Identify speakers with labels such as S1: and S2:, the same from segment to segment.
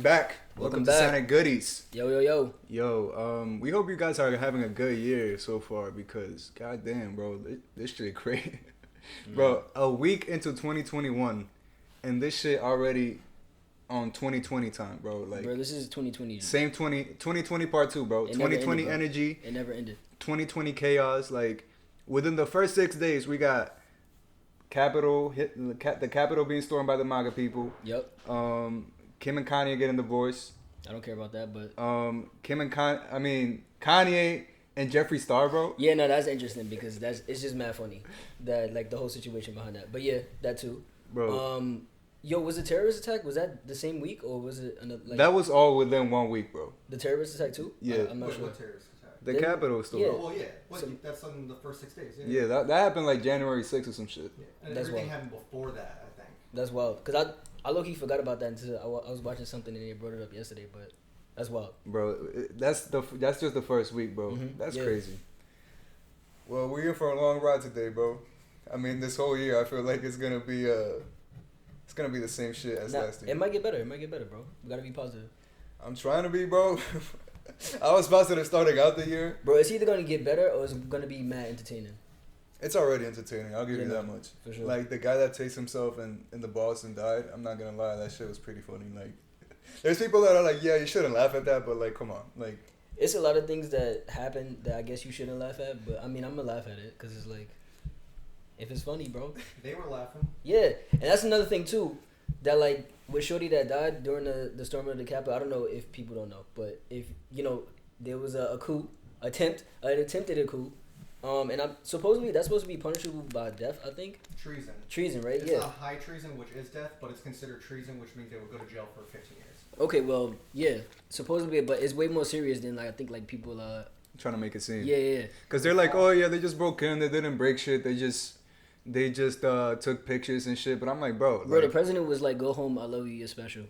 S1: back. Welcome to Sonic Goodies.
S2: Yo.
S1: We hope you guys are having a good year so far because, goddamn, bro, this shit crazy. Bro, a week into 2021, and this shit already on 2020 time, bro. Like,
S2: bro, this is 2020.
S1: Same 2020 part 2, bro. 2020
S2: ended,
S1: energy.
S2: It never ended. 2020
S1: chaos. Like, within the first 6 days, we got the Capitol being stormed by the MAGA people.
S2: Yep.
S1: Kim and Kanye getting divorced.
S2: I don't care about that, but
S1: Kanye and Jeffree Star, bro.
S2: Yeah, no, that's interesting because it's just mad funny that like the whole situation behind that. But yeah, that too,
S1: bro.
S2: Yo, was the terrorist attack? Was that the same week or was it another? Like,
S1: that was all within 1 week, bro.
S2: The terrorist attack too?
S1: Yeah.
S2: I'm not sure.
S3: What terrorist attack?
S1: The Capitol storm.
S3: Yeah. Well, yeah. That's on the first 6 days.
S1: Yeah, that happened like January 6th or some shit.
S3: Yeah. And
S2: that's
S3: everything
S2: wild.
S3: happened before that, I think.
S2: That's wild. Because I low-key forgot about that until I was watching something and they brought it up yesterday, but that's wild.
S1: Bro, that's just the first week, bro.
S2: Mm-hmm.
S1: That's crazy. Well, we're here for a long ride today, bro. I mean, this whole year, I feel like it's gonna be the same shit as last year.
S2: It might get better, bro. We gotta be positive.
S1: I'm trying to be, bro. I was positive starting out the year.
S2: Bro, it's either gonna get better or it's gonna be mad entertaining.
S1: It's already entertaining. I'll give you that much.
S2: For sure.
S1: Like, the guy that takes himself in the boss and died, I'm not gonna lie, that shit was pretty funny. Like, there's people that are like, yeah, you shouldn't laugh at that, but like, come on. Like,
S2: it's a lot of things that happen that I guess you shouldn't laugh at, but I mean, I'm gonna laugh at it because it's like, if it's funny, bro.
S3: They were laughing.
S2: Yeah, and that's another thing too, that like with Shorty that died during the storming of the Capitol. I don't know if people don't know, but if you know, there was an attempted coup, and supposedly that's supposed to be punishable by death. I think. Treason, right?
S3: It's
S2: yeah.
S3: not high treason, which is death, but it's considered treason, which means they would go to jail for 15 years.
S2: Okay, well, yeah, supposedly, but it's way more serious than like I think like people
S1: trying to make it seem.
S2: Yeah.
S1: Because they're like, oh yeah, they just broke in, they didn't break shit, they just took pictures and shit. But I'm like, bro,
S2: the president was like, go home, I love you, you're special.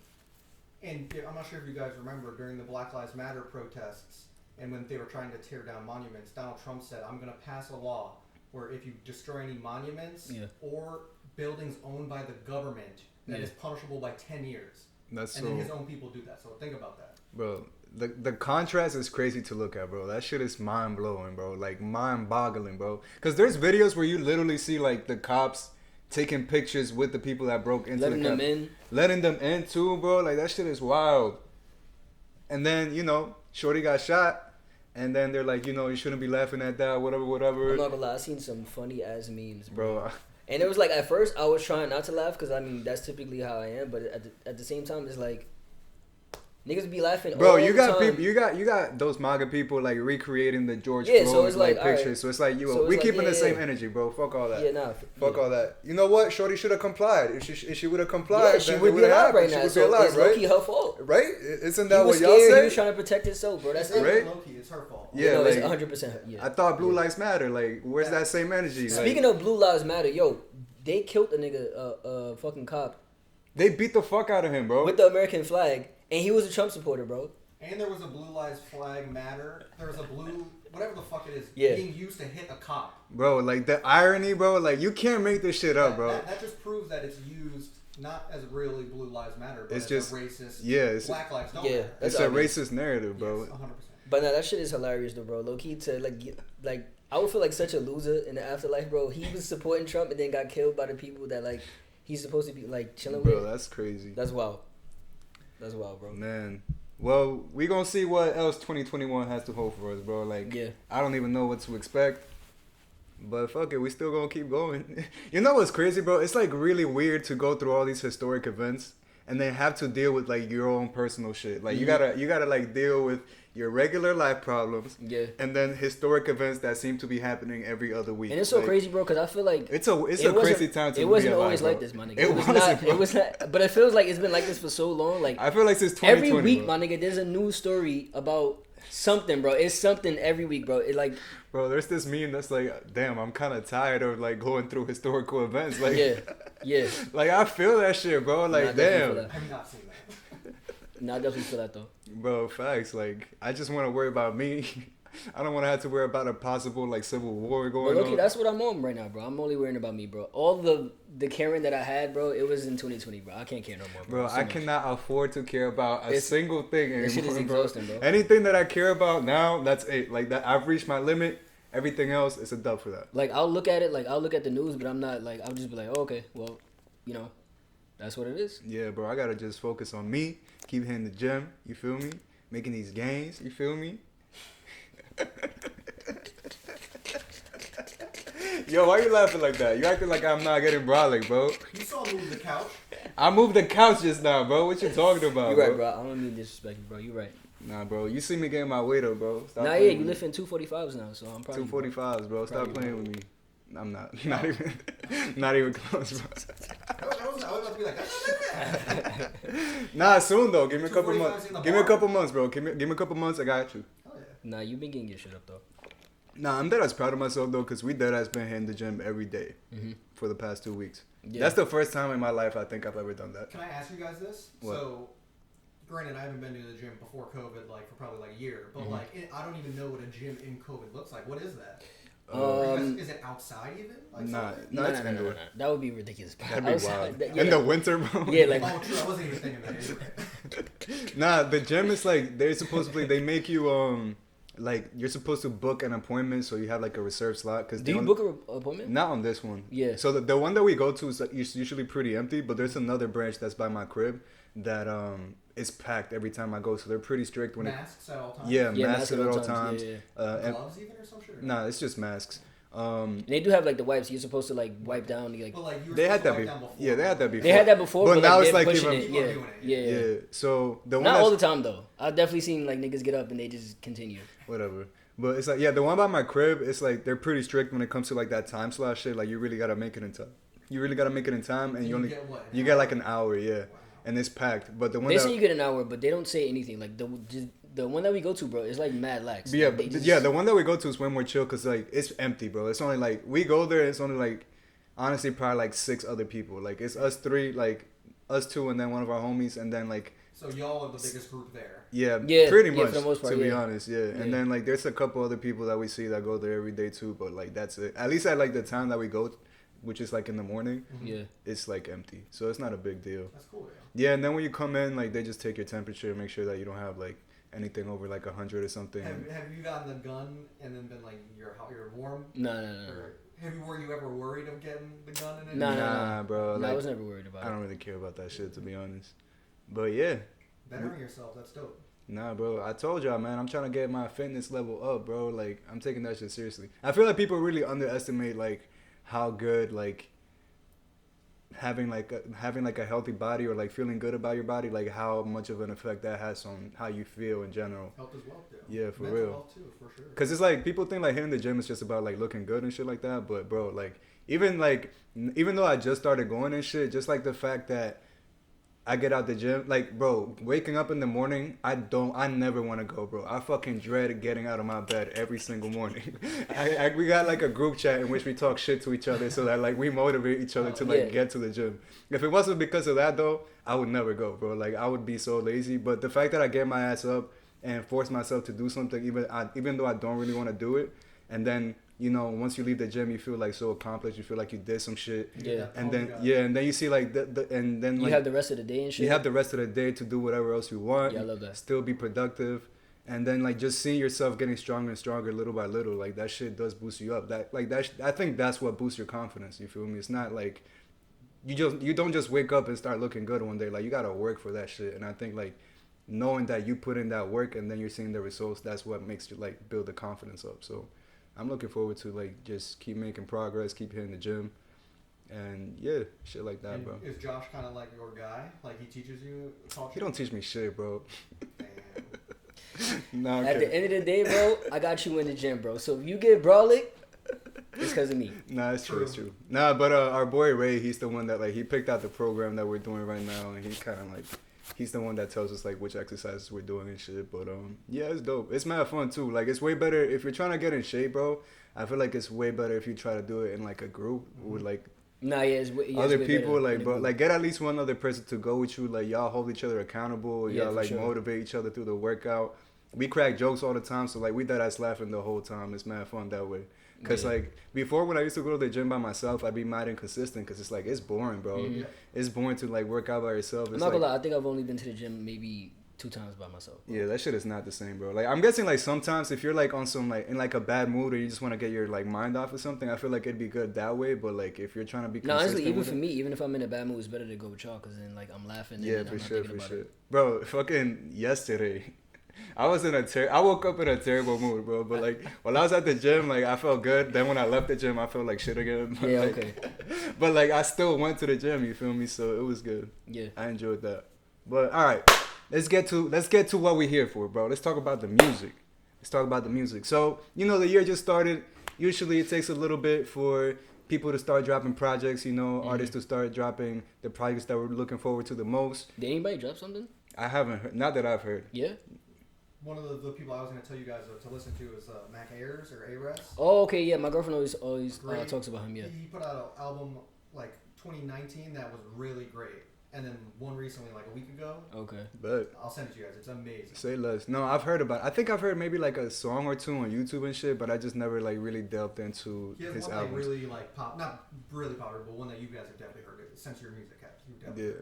S3: And I'm not sure if you guys remember during the Black Lives Matter protests, and when they were trying to tear down monuments, Donald Trump said, I'm going to pass a law where if you destroy any monuments or buildings owned by the government, that is punishable by 10 years. Then his own people do that. So think about that.
S1: Bro, the contrast is crazy to look at, bro. That shit is mind-blowing, bro. Like, mind-boggling, bro. Because there's videos where you literally see, like, the cops taking pictures with the people that broke into
S2: Letting them in.
S1: Letting them in, too, bro. Like, that shit is wild. And then, Shorty got shot. And then they're like, you shouldn't be laughing at that, whatever.
S2: I'm not gonna lie, I seen some funny ass memes,
S1: bro.
S2: And it was like, at first, I was trying not to laugh because I mean that's typically how I am. But at the same time, it's like niggas be laughing.
S1: Bro,
S2: all
S1: you
S2: the
S1: got
S2: time.
S1: people, you got those MAGA people like recreating the George
S2: Floyd
S1: so it's like
S2: pictures.
S1: Right. So it's like we keeping the same energy, bro. Fuck all that.
S2: Yeah, nah.
S1: Fuck all that. You know what? Shorty should have complied. If she would have complied,
S2: she
S1: then
S2: would be alive right now.
S1: She would
S2: so
S1: be alive,
S2: it's
S1: right?
S2: low-key her fault.
S1: Right? Isn't that what
S2: scared,
S1: y'all say?
S2: He was trying to protect himself, bro. That's
S1: right.
S3: Low-key, it's her fault.
S1: Yeah,
S2: no,
S1: like,
S2: it's 100%. Yeah.
S1: I thought Blue Lives Matter. Like, where's that same energy?
S2: Speaking of Blue Lives Matter, yo, they killed a nigga, fucking cop.
S1: They beat the fuck out of him, bro.
S2: With the American flag, and he was a Trump supporter, bro.
S3: And there was a Blue Lives Flag Matter. There was a blue, whatever the fuck it is, being used to hit a cop.
S1: Bro, like the irony, bro. Like you can't make this shit up, bro.
S3: That just proves that it's used not as really Blue Lives Matter, but
S1: it's
S3: as
S1: just
S3: a racist.
S1: It's
S3: Black Lives Don't Matter.
S1: It's a racist narrative, bro.
S3: Yes, 100%.
S2: But no, that shit is hilarious, though, bro. Low key to like I would feel like such a loser in the afterlife, bro. He was supporting Trump and then got killed by the people that like he's supposed to be like chilling with.
S1: Bro, that's crazy.
S2: That's wild. That's wild, bro.
S1: Man. Well, we gonna see what else 2021 has to hold for us, bro. Like, I don't even know what to expect. But fuck it, we still gonna keep going. You know what's crazy, bro? It's like really weird to go through all these historic events and then have to deal with like your own personal shit. Like you gotta like deal with your regular life problems, and then historic events that seem to be happening every other week.
S2: And it's so crazy, bro, because I feel like
S1: it's a crazy time to be alive.
S2: It wasn't always like this, my nigga. It was not. But it feels like it's been like this for so long. Like
S1: I feel like since 2020,
S2: every week,
S1: bro.
S2: my nigga, there's a new story about something, bro. It's something every week, bro. It like.
S1: Bro, there's this meme that's like, damn, I'm kind of tired of like going through historical events. Like,
S2: yeah.
S1: Like I feel that shit, bro. Like, damn.
S3: I've not seen that.
S2: Nah, I definitely feel that though.
S1: Bro, facts. Like, I just want to worry about me. I don't want to have to worry about a possible like civil war going
S2: But
S1: on.
S2: that's what I'm on right now, bro. I'm only worrying about me, bro. All the caring that I had, bro, it was in 2020, bro. I can't care no more, bro.
S1: Bro, I cannot afford to care about a single thing anymore,
S2: This shit is exhausting, bro.
S1: Anything that I care about now, that's it. Like that, I've reached my limit. Everything else is a dub for that.
S2: Like I'll look at it, like I'll look at the news, but I'm not like I'll just be like, oh, okay, well, you know, that's what it is.
S1: Yeah, bro, I gotta just focus on me. Keep hitting the gym. You feel me? Making these gains. You feel me? Yo, why you laughing like that? You acting like I'm not getting brolic, bro.
S3: You saw me move the couch.
S1: I moved the couch just now, bro. What you talking about,
S2: You
S1: bro?
S2: right, bro. I don't mean disrespect, bro. You right.
S1: Nah, bro. You see me getting my weight up, bro. Stop
S2: Nah, yeah,
S1: playing
S2: you
S1: with me.
S2: lifting 245s now, so I'm probably
S1: 245s, bro. Stop
S2: Proud of
S1: playing
S2: you,
S1: with me. I'm not. Not even. Not even close, bro.
S3: I was about to be like,
S1: Nah, soon though. Give me a couple
S3: 245s
S1: months.
S3: in the
S1: Give me a
S3: bar?
S1: couple months, bro. Give me a couple months. I got you.
S3: oh yeah.
S2: Nah, you been getting your shit up though.
S1: Nah, I'm dead ass proud of myself though, cause we dead ass been hitting the gym every day for the past 2 weeks.
S2: Yeah.
S1: That's the first time in my life I think I've ever done that.
S3: Can I ask you guys this?
S1: What?
S3: So, granted, I haven't been to the gym before COVID, like for probably like a year, but I don't even know what a gym in COVID looks like. What is that? Is it outside even? Like
S1: Nah,
S3: something?
S1: no, it's indoor.
S2: That would be ridiculous. Bro.
S1: That'd be
S2: Outside,
S1: wild.
S2: yeah.
S1: In the winter, bro.
S2: Yeah, like
S3: Oh, true. I wasn't even thinking that. Anyway.
S1: Nah, the gym is like they're supposed to they make you like you're supposed to book an appointment so you have like a reserved slot. Cause
S2: do you book an appointment?
S1: Not on this one.
S2: Yeah.
S1: So the one that we go to is like, usually pretty empty, but there's another branch that's by my crib that is packed every time I go. So they're pretty strict when
S3: Masks at all times.
S1: Yeah,
S2: Yeah,
S1: masks at all times.
S2: Yeah.
S1: And,
S3: Gloves even or some shit. Or
S1: nah, it's just masks.
S2: And they do have like the wipes. You're supposed to like wipe down. Like
S3: But like you were
S1: They had
S3: supposed
S1: that
S3: to wipe
S1: before.
S3: down
S1: Yeah, they had that before.
S2: they had that before,
S1: But now it's
S2: they're
S1: like
S2: pushing
S1: even-
S2: it.
S3: People are
S2: Yeah,
S3: doing it.
S2: yeah, yeah.
S1: Yeah. So the one
S2: Not
S1: that's,
S2: all the time though. I've definitely seen like niggas get up and they just continue.
S1: whatever. But it's like the one by my crib. It's like they're pretty strict when it comes to like that time slot shit. Like you really gotta make it in time. You really gotta make it in time, and you only
S3: get what?
S1: you get like an hour, yeah,
S3: Wow.
S1: and it's packed. But the one
S2: They
S1: that
S2: say you get an hour, but they don't say anything. Like the one that we go to, bro, it's like mad lax.
S1: yeah,
S2: Like, they
S1: but
S2: just-
S1: yeah, the one that we go to is way more chill because like it's empty, bro. It's only like we go there. It's only like honestly probably like 6 other people. Like it's us 3, like us 2, and then one of our homies, and then like
S3: So y'all are the biggest group there.
S1: yeah,
S2: Yeah,
S1: pretty
S2: yeah,
S1: much
S2: for the most part,
S1: to be
S2: yeah.
S1: honest, yeah. And
S2: Yeah.
S1: then like there's a couple other people that we see that go there every day too, but like that's it. At least at like the time that we go, which is like in the morning,
S2: Yeah.
S1: it's like empty, so it's not a big deal.
S3: That's cool.
S1: Yeah, and then when you come in, like they just take your temperature, make sure that you don't have like anything over like 100 or something.
S3: Have you gotten the gun and then been like you're warm?
S2: No.
S3: Or were you ever worried of getting the gun in it?
S2: No.
S1: Nah, bro.
S2: No,
S1: Like,
S2: I was never worried about
S1: I
S2: it.
S1: don't really care about that shit to be honest. But yeah,
S3: Bettering yourself, that's dope.
S1: nah, bro. I told y'all, man. I'm trying to get my fitness level up, bro. Like I'm taking that shit seriously. I feel like people really underestimate like how good like having like a healthy body or like feeling good about your body, like how much of an effect that has on how you feel in general.
S3: Health is wealth, dude.
S1: Yeah, for
S3: Mental
S1: real.
S3: health too, for sure.
S1: Cause it's like people think like hitting the gym is just about like looking good and shit like that, but bro, like even though I just started going and shit, just like the fact that I get out the gym, like bro, waking up in the morning, I never want to go, bro. I fucking dread getting out of my bed every single morning. We got like a group chat in which we talk shit to each other so that like we motivate each other to like
S2: Yeah.
S1: get to the gym. If it wasn't because of that though, I would never go, bro. Like I would be so lazy. But the fact that I get my ass up and force myself to do something, even though I don't really want to do it, and then once you leave the gym, you feel like so accomplished. You feel like you did some shit.
S2: Yeah.
S1: And then and then you see like and then
S2: You
S1: like
S2: have the rest of the day and shit.
S1: you have the rest of the day to do whatever else you want.
S2: Yeah, I love that.
S1: Still be productive, and then like just see yourself getting stronger and stronger little by little. Like that shit does boost you up. I think that's what boosts your confidence. You feel me? It's not like you don't just wake up and start looking good one day. Like you gotta work for that shit. And I think like knowing that you put in that work and then you're seeing the results, that's what makes you like build the confidence up. So I'm looking forward to like just keep making progress, keep hitting the gym, and yeah, shit like that,
S3: And
S1: bro.
S3: is Josh kind of like your guy? Like he teaches you culture?
S1: He don't teach me shit, bro.
S3: Damn.
S1: No,
S2: At the end of the day, bro, I got you in the gym, bro. So if you get brolic, it's because of me.
S1: Nah, it's true, it's true. Nah, but our boy Ray, he's the one that like he picked out the program that we're doing right now, and he's kind of like he's the one that tells us like which exercises we're doing and shit. But yeah, it's dope. It's mad fun too. Like it's way better if you're trying to get in shape, bro. I feel like it's way better if you try to do it in like a group with like
S2: Nah, yeah,
S1: other
S2: way
S1: people,
S2: better
S1: like,
S2: in a
S1: bro,
S2: group.
S1: like get at least one other person to go with you. Like y'all hold each other accountable.
S2: Yeah,
S1: Y'all
S2: for
S1: like
S2: sure.
S1: motivate each other through the workout. we crack jokes all the time. So like we dead ass laughing the whole time. It's mad fun that way. Cause like before when I used to go to the gym by myself, I'd be mad inconsistent. Cause it's like it's boring, bro. Mm-hmm. It's boring to like work out by yourself. It's
S2: I'm not gonna lie. I think I've only been to the gym maybe 2 times by myself. Bro.
S1: Yeah, that shit is not the same, bro. Like I'm guessing like sometimes if you're like on some like in like a bad mood or you just want to get your like mind off or something, I feel like it'd be good that way. But like if you're trying to be consistent,
S2: honestly, even for me, even if I'm in a bad mood, it's better to go with y'all. Cause then like I'm laughing.
S1: Yeah, for sure. Bro, fucking yesterday. I woke up in a terrible mood, bro. But like while I was at the gym, like I felt good. Then when I left the gym, I felt like shit again. But,
S2: yeah,
S1: like,
S2: okay.
S1: But like I still went to the gym. You feel me? So it was good.
S2: Yeah,
S1: I enjoyed that. But all right, let's get to what we're here for, bro. Let's talk about the music. So you know the year just started. Usually it takes a little bit for people to start dropping projects. You know, artists to start dropping the projects that we're looking forward to the most.
S2: Did anybody drop something?
S1: I haven't heard. Not that I've heard.
S2: Yeah.
S3: One of the people I was going to tell you guys to listen to is Mac Ayers or Ares.
S2: Oh, okay, yeah. My girlfriend always talks about him, yeah.
S3: He put out an album like 2019 that was really great. And then one recently, like a week ago.
S2: Okay.
S1: But
S3: I'll send it to you guys. It's amazing.
S1: Say less. No, I've heard about it. I think I've heard maybe like a song or two on YouTube and shit, but I just never like really delved into
S3: his album. He has one albums. Like really like pop, not really popular, but one that you guys have definitely heard it. Since your music has.
S1: Yeah.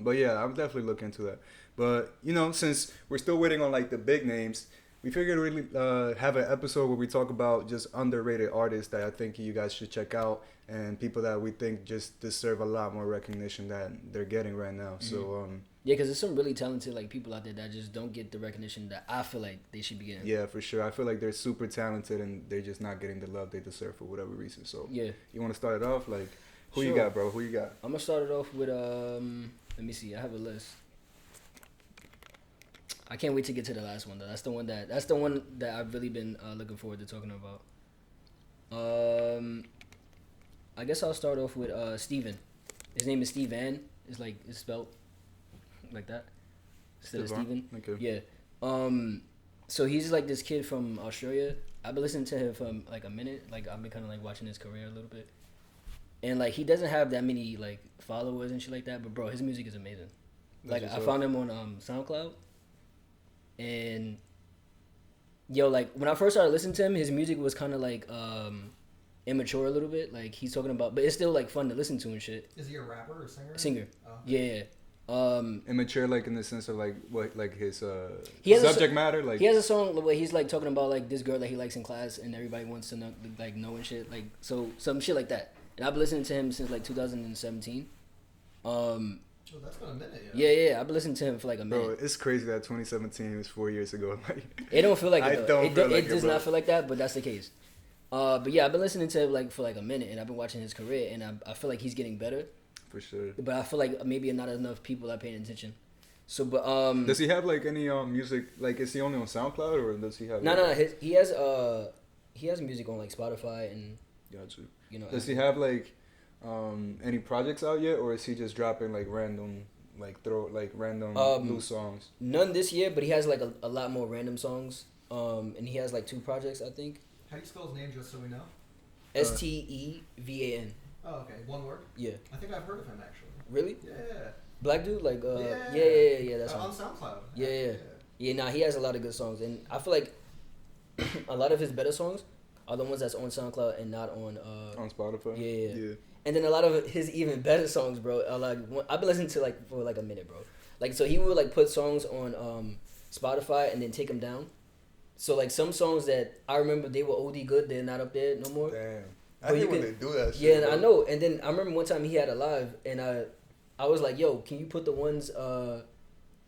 S1: But yeah, I'm definitely looking into that. But you know, since we're still waiting on like the big names, we figured to really have an episode where we talk about just underrated artists that I think you guys should check out and people that we think just deserve a lot more recognition than they're getting right now. Mm-hmm. So
S2: yeah, because there's some really talented like people out there that just don't get the recognition that I feel like they should be getting.
S1: Yeah, for sure. I feel like they're super talented and they're just not getting the love they deserve for whatever reason. So
S2: yeah,
S1: you want to start it off? Like, who you got, bro? Who you got?
S2: I'm gonna start it off with let me see. I have a list. I can't wait to get to the last one though. That's the one that I've really been looking forward to talking about. I guess I'll start off with Steven. His name is Steven. It's spelled like that instead of Steven.
S1: Okay.
S2: Yeah. So he's like this kid from Australia. I've been listening to him for like a minute. Like I've been kind of like watching his career a little bit. And like he doesn't have that many like followers and shit like that, but bro, his music is amazing. Like I found him on SoundCloud. And yo, like when I first started listening to him, his music was kind of like immature a little bit. Like he's talking about, but it's still like fun to listen to and shit.
S3: Is he a rapper or singer?
S2: Singer. Oh, okay. Yeah.
S1: Immature, like in the sense of like what, like his subject matter. Like
S2: he has a song where he's like talking about like this girl that he likes in class, and everybody wants to know and shit. Like so some shit like that. And I've been listening to him since like 2017.
S3: Oh, that's been a minute,
S2: yeah. I've been listening to him for like a minute.
S1: Bro, it's crazy that 2017 was 4 years ago. Like
S2: it don't feel like it. It does
S1: bro.
S2: not feel like that, but that's the case. But yeah, I've been listening to him like for like a minute, and I've been watching his career, and I feel like he's getting better.
S1: For sure.
S2: But I feel like maybe not enough people are paying attention. So, but
S1: does he have like any music? Like, is he only on SoundCloud or does he have?
S2: No. He has music on like Spotify and.
S1: Gotcha.
S2: You know.
S1: Does he have like any projects out yet, or is he just dropping like random loose songs?
S2: None this year, but he has like a lot more random songs. And he has like 2 projects, I think.
S3: How do you spell his name, just so we know?
S2: Stevan.
S3: Oh, okay. One word?
S2: Yeah.
S3: I think I've heard of him actually.
S2: Really?
S3: Yeah.
S2: Black dude, like yeah. That's
S3: on SoundCloud.
S2: Yeah. Nah, he has a lot of good songs, and I feel like a lot of his better songs are the ones that's on SoundCloud and not on
S1: Spotify.
S2: Yeah. And then a lot of his even better songs, bro, are like I've been listening to like for like a minute, bro. Like so he would like put songs on Spotify and then take them down. So like some songs that I remember they were OD good, they're not up there no more.
S1: Damn. I hate when they do that shit.
S2: Yeah, I know. And then I remember one time he had a live, and I was like, "Yo, can you put the ones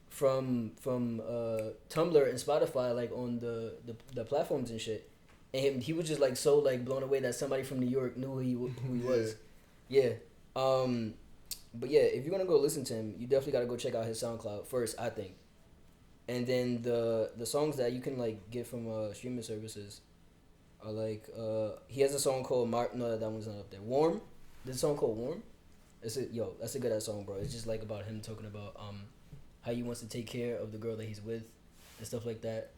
S2: from Tumblr and Spotify like on the platforms and shit?" And he was just like so like blown away that somebody from New York knew who he was. Yeah. But yeah, if you're gonna go listen to him, you definitely gotta go check out his SoundCloud first, I think. And then the songs that you can like get from streaming services are like he has a song called no, that one's not up there. Warm. There's a song called Warm. That's a good ass song, bro. It's just like about him talking about how he wants to take care of the girl that he's with and stuff like that.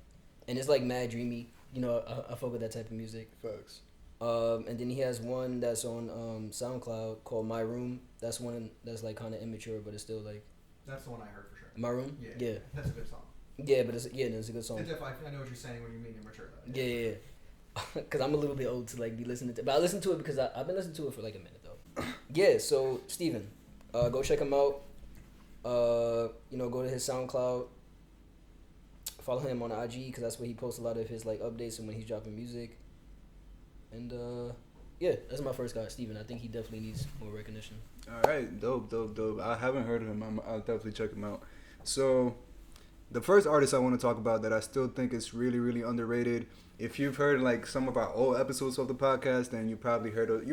S2: And it's like mad dreamy. You know, I fuck with that type of music.
S1: Facts.
S2: And then he has one that's on SoundCloud called My Room. That's one that's like kind of immature, but it's still like.
S3: That's the one I heard for sure.
S2: My Room.
S3: Yeah. That's a good song.
S2: Yeah, but it's a good song.
S3: I know what you're saying when you mean immature.
S2: Yeah. Because I'm a little bit old to like be listening to, but I listen to it because I've been listening to it for like a minute though. Yeah. So Steven, go check him out. Go to his SoundCloud. Follow him on IG because that's where he posts a lot of his like updates and when he's dropping music. And yeah, that's my first guy, Steven. I think he definitely needs more recognition.
S1: All right, dope. I haven't heard of him. I'll definitely check him out. So, the first artist I want to talk about that I still think is really, really underrated. If you've heard like some of our old episodes of the podcast, then you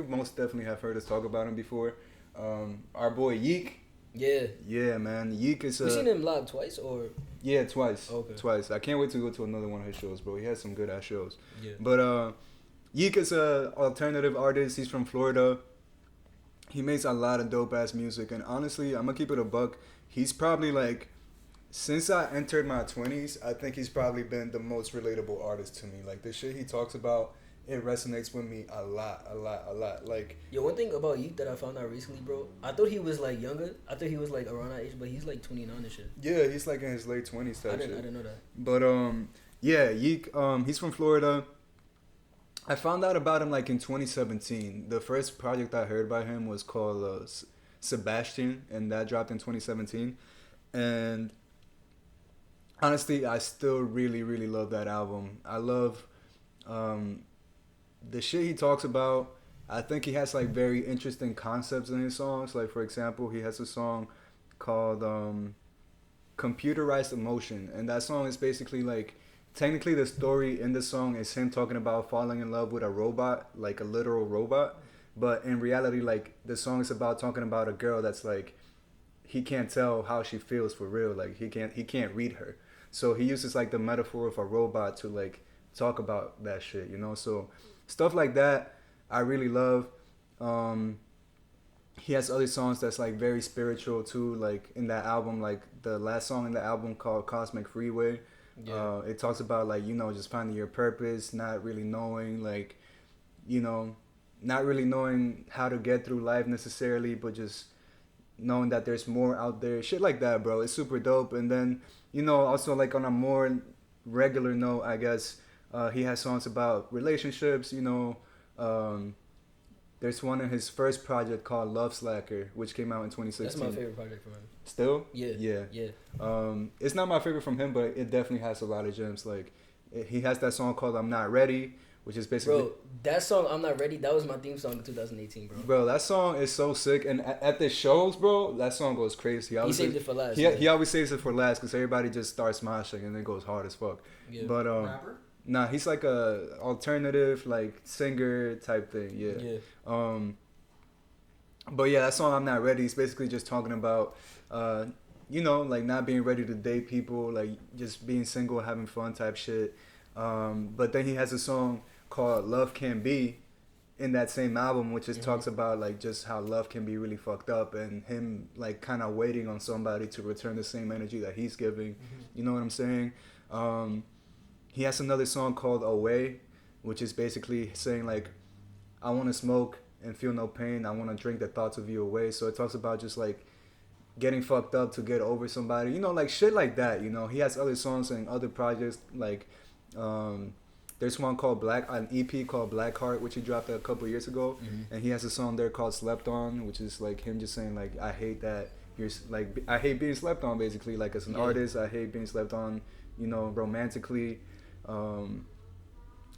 S1: most definitely have heard us talk about him before. Our boy Yeek. Yeah, man. Yeek is.
S2: You seen him live twice or?
S1: Yeah, twice.
S2: Okay.
S1: Twice. I can't wait to go to another one of his shows, bro. He has some good ass shows.
S2: Yeah.
S1: But Yeek is a alternative artist. He's from Florida. He makes a lot of dope ass music, and honestly, I'm gonna keep it a buck. He's probably like, since I entered my 20s, I think he's probably been the most relatable artist to me. Like the shit he talks about, it resonates with me a lot. Like,
S2: yo, one thing about Yeek that I found out recently, bro, I thought he was like younger. I thought he was like around that age, but he's like 29 and shit.
S1: Yeah, he's like in his late 20s type
S2: I
S1: shit.
S2: didn't know that.
S1: But yeah, Yeek, he's from Florida. I found out about him like in 2017. The first project I heard by him was called Sebastian, and that dropped in 2017. And honestly, I still really, really love that album. I love the shit he talks about. I think he has like very interesting concepts in his songs. Like for example, he has a song called Computerized Emotion, and that song is basically like, technically the story in the song is him talking about falling in love with a robot, like a literal robot, but in reality, like the song is about talking about a girl that's like, he can't tell how she feels for real, like he can't read her, so he uses like the metaphor of a robot to like talk about that shit, so stuff like that I really love. He has other songs that's like very spiritual too, like in that album, like the last song in the album called Cosmic Freeway. Yeah. It talks about like, just finding your purpose, not really knowing like, not really knowing how to get through life necessarily, but just knowing that there's more out there, shit like that, bro. It's super dope. And then, also like on a more regular note, I guess, he has songs about relationships, there's one in his first project called Love Slacker, which came out in 2016.
S2: That's my favorite project from him.
S1: Still?
S2: Yeah.
S1: It's not my favorite from him, but it definitely has a lot of gems. Like, he has that song called I'm Not Ready, which is basically...
S2: Bro, that song, I'm Not Ready, that was my theme song in 2018, bro.
S1: Bro, that song is so sick. And at the shows, bro, that song goes crazy.
S2: He saved it for last.
S1: He always saves it for last because everybody just starts smashing and it goes hard as fuck.
S2: Yeah.
S1: But,
S3: Rapper?
S1: nah, he's like a alternative, like, singer type thing, yeah. But yeah, that song I'm Not Ready is basically just talking about, like not being ready to date people, like just being single, having fun type shit. But then he has a song called Love Can Be in that same album, which just talks about like just how love can be really fucked up and him like kind of waiting on somebody to return the same energy that he's giving. You know what I'm saying? He has another song called Away, which is basically saying like, I want to smoke and feel no pain. I want to drink the thoughts of you away. So it talks about just like getting fucked up to get over somebody, like shit like that. He has other songs and other projects like there's one called an EP called Black Heart, which he dropped a couple years ago, and he has a song there called Slept On, which is like him just saying like, I hate that you're like, I hate being slept on, basically. Like as an artist, I hate being slept on, romantically,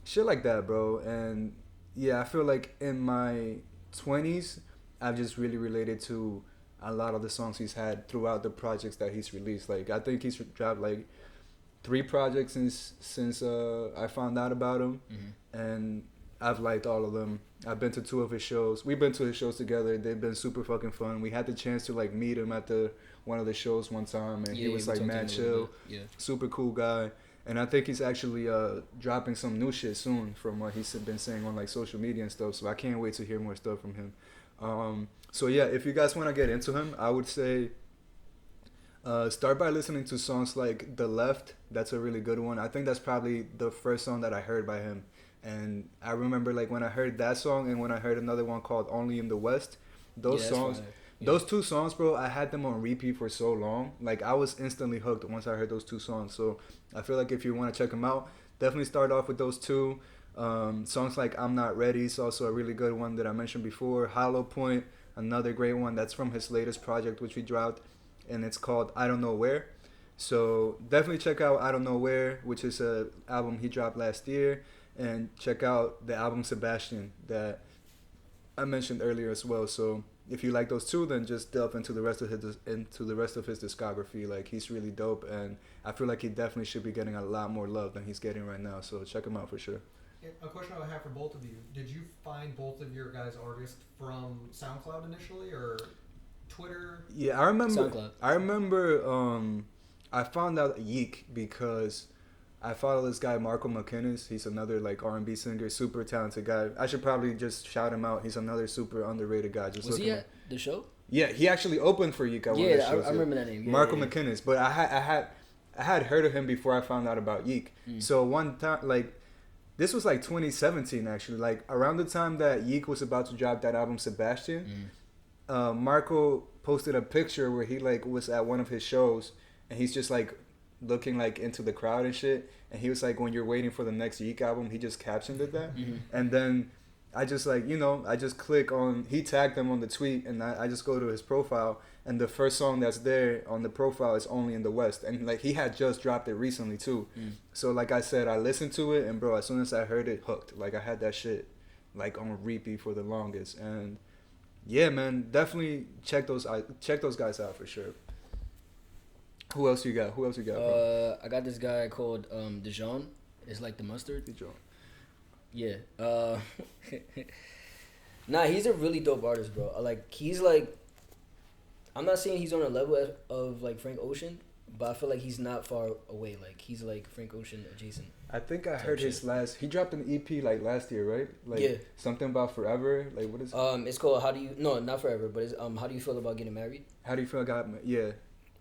S1: shit like that, bro. And yeah, I feel like in my 20s, I've just really related to a lot of the songs he's had throughout the projects that he's released. Like, I think he's dropped like 3 projects since I found out about him, and I've liked all of them. I've been to 2 of his shows. We've been to his shows together. They've been super fucking fun. We had the chance to like meet him at one of the shows one time, and he was like mad chill, super cool guy. And I think he's actually dropping some new shit soon from what he's been saying on like social media and stuff. So I can't wait to hear more stuff from him. So yeah, if you guys want to get into him, I would say start by listening to songs like The Left. That's a really good one. I think that's probably the first song that I heard by him. And I remember like when I heard that song and when I heard another one called Only in the West, those songs, Those two songs, bro, I had them on repeat for so long. Like, I was instantly hooked once I heard those two songs. So I feel like if you want to check them out, definitely start off with those two. Songs like I'm Not Ready is also a really good one that I mentioned before. Hollow Point, another great one. That's from his latest project, which we dropped, and it's called I Don't Know Where. So definitely check out I Don't Know Where, which is a album he dropped last year, and check out the album Sebastian that I mentioned earlier as well. So if you like those two, then just delve into the rest of his discography. Like, he's really dope, and I feel like he definitely should be getting a lot more love than he's getting right now. So check him out for sure.
S3: A question I would have for both of you: did you find both of your guys' artists from SoundCloud initially, or Twitter?
S1: Yeah, I remember.
S2: SoundCloud.
S1: I remember. I found out Yeek because I follow this guy Marco McInnes. He's another like R&B singer, super talented guy. I should probably just shout him out. He's another super underrated guy. Just
S2: was he at the show?
S1: Yeah, he actually opened for Yeek.
S2: I remember that name. Yeah,
S1: Marco McInnes. But I had heard of him before I found out about Yeek. So one time, like, this was like 2017 actually. Like, around the time that Yeek was about to drop that album Sebastian, Marco posted a picture where he like was at one of his shows, and he's just like looking like into the crowd and shit, and he was like, when you're waiting for the next Yeek album, he just captioned it that. And then I just like, I just click on, he tagged him on the tweet, and I just go to his profile, and the first song that's there on the profile is Only in the West, and like he had just dropped it recently too. So like I said, I listened to it, and bro, as soon as I heard it, hooked. Like, I had that shit like on repeat for the longest. And yeah, man, definitely check those guys out for sure. Who else you got? Bro?
S2: I got this guy called Dijon. It's like the mustard.
S1: Dijon.
S2: Yeah. Nah, he's a really dope artist, bro. Like, he's like, I'm not saying he's on a level of like Frank Ocean, but I feel like he's not far away. Like, he's like Frank Ocean adjacent.
S1: I think I heard his last. He dropped an EP like last year, right? Like,
S2: yeah.
S1: Something about forever. Like, what is it?
S2: It's called not forever, but it's How Do You Feel About Getting Married?
S1: How do you feel about yeah.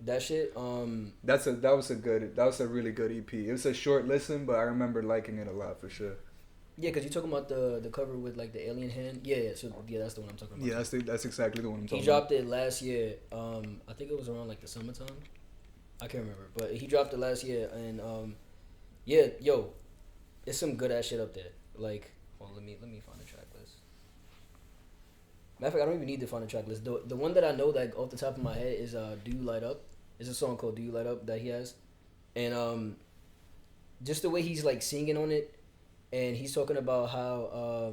S2: That shit.
S1: That was a really good EP. It was a short listen, but I remember liking it a lot for sure.
S2: Yeah, because you're talking about the cover with like the alien hand. Yeah, so yeah, that's the one I'm talking about.
S1: Yeah, that's exactly the one I'm talking about.
S2: He dropped it last year. I think it was around like the summertime. I can't remember, but he dropped it last year, and yeah, yo, it's some good ass shit up there. Like, hold on, let me find the track list. Matter of fact, I don't even need to find the track list. The one that I know that off the top of my head is Do You Light Up. It's a song called Do You Light Up that he has, and just the way he's like singing on it, and he's talking about how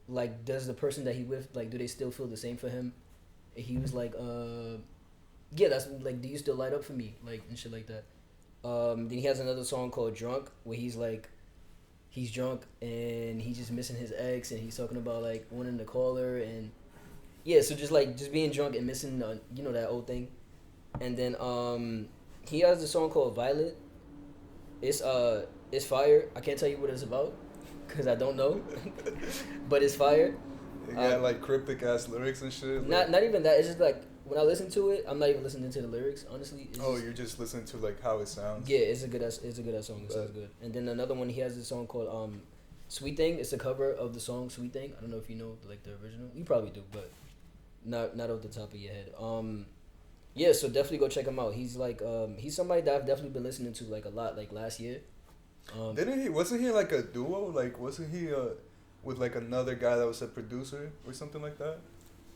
S2: like, does the person that he with, like, do they still feel the same for him? And he was like, yeah, that's like, do you still light up for me, like, and shit like that. Then he has another song called Drunk, where he's like, he's drunk and he's just missing his ex, and he's talking about like wanting to call her, and yeah, so just being drunk and missing that old thing. And then he has a song called Violet. It's fire. I can't tell you what it's about because I don't know, but it's fire.
S1: It got like cryptic ass lyrics and shit.
S2: Not even that. It's just like, when I listen to it, I'm not even listening to the lyrics, honestly.
S1: You're just listening to like how it sounds.
S2: Yeah, it's a good ass song. It sounds good. And then another one, he has this song called Sweet Thing. It's a cover of the song Sweet Thing. I don't know if you know like the original. You probably do, but not off the top of your head. Yeah, so definitely go check him out. He's like he's somebody that I've definitely been listening to like a lot, like last year.
S1: Wasn't he like a duo? Like, wasn't he with like another guy that was a producer or something like that?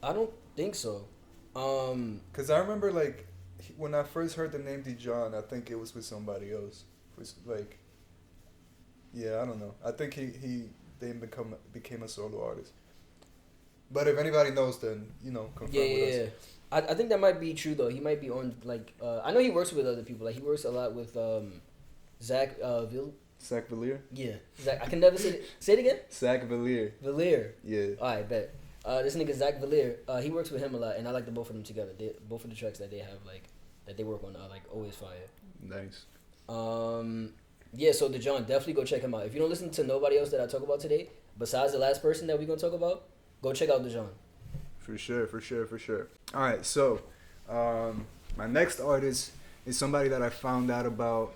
S1: I
S2: don't think so.
S1: Cause I remember like when I first heard the name Dijon, I think it was with somebody else. Like, yeah, I don't know. I think they became a solo artist. But if anybody knows, then confirm with us.
S2: Yeah. I think that might be true though. He might be on like I know he works with other people. Like, he works a lot with Zach
S1: Zach Valier?
S2: Yeah. Zach, I can never say it. Say it again?
S1: Zach Valier.
S2: Valier.
S1: Yeah.
S2: Alright, bet. This nigga Zach Valier, he works with him a lot, and I like the both of them together. Both of the tracks that they have, like, that they work on are like always fire.
S1: Nice.
S2: Yeah, so Dijon, definitely go check him out. If you don't listen to nobody else that I talk about today, besides the last person that we're gonna talk about, go check out Dijon.
S1: For sure. Alright, so my next artist is somebody that I found out about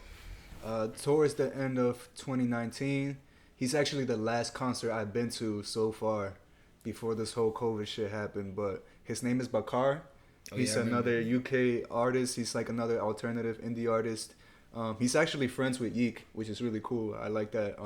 S1: towards the end of 2019. He's actually the last concert I've been to so far before this whole COVID shit happened, but His name is Bakar. He's another UK artist. He's like another alternative indie artist. He's actually friends with Yeek, which is really cool. I like that.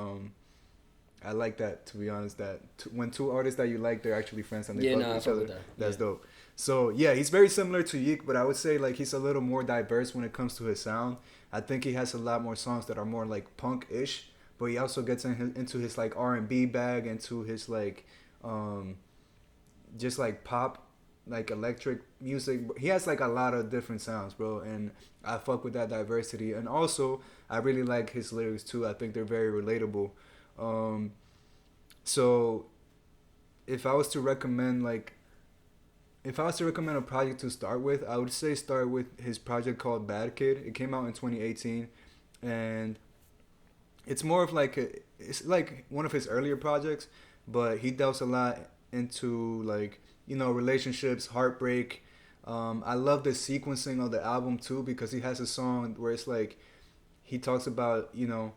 S1: I like that, to be honest, that when two artists that you like, they're actually friends and they fuck with each other. That's dope. So, yeah, he's very similar to Yeek, but I would say, like, he's a little more diverse when it comes to his sound. I think he has a lot more songs that are more, like, punk-ish, but he also gets into his, like, R&B bag, into his, like, just, like, pop, like, electric music. He has, like, a lot of different sounds, bro, and I fuck with that diversity. And also, I really like his lyrics, too. I think they're very relatable. So if I was to recommend a project to start with, I would say start with his project called Bad Kid. It came out in 2018, and it's more of like it's like one of his earlier projects, but he delves a lot into, like, you know, relationships, heartbreak. I love the sequencing of the album too, because he has a song where it's like he talks about, you know,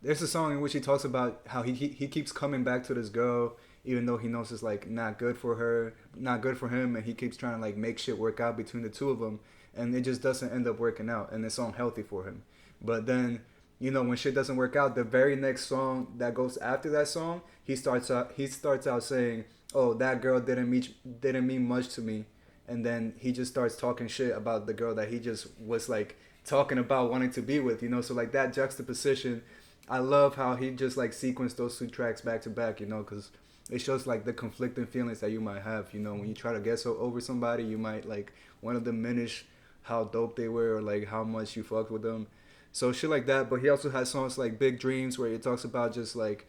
S1: there's a song in which he talks about how he keeps coming back to this girl even though he knows it's like not good for him, and he keeps trying to like make shit work out between the two of them, and it just doesn't end up working out, and it's unhealthy for him. But then, you know, when shit doesn't work out, the very next song that goes after that song, he starts out saying, "Oh, that girl didn't mean much to me," and then he just starts talking shit about the girl that he just was like talking about wanting to be with, you know. So like that juxtaposition, I love how he just like sequenced those two tracks back to back, you know, because it shows like the conflicting feelings that you might have, you know, when you try to get over somebody, you might like want to diminish how dope they were or like how much you fucked with them. So shit like that. But he also has songs like Big Dreams, where he talks about just like,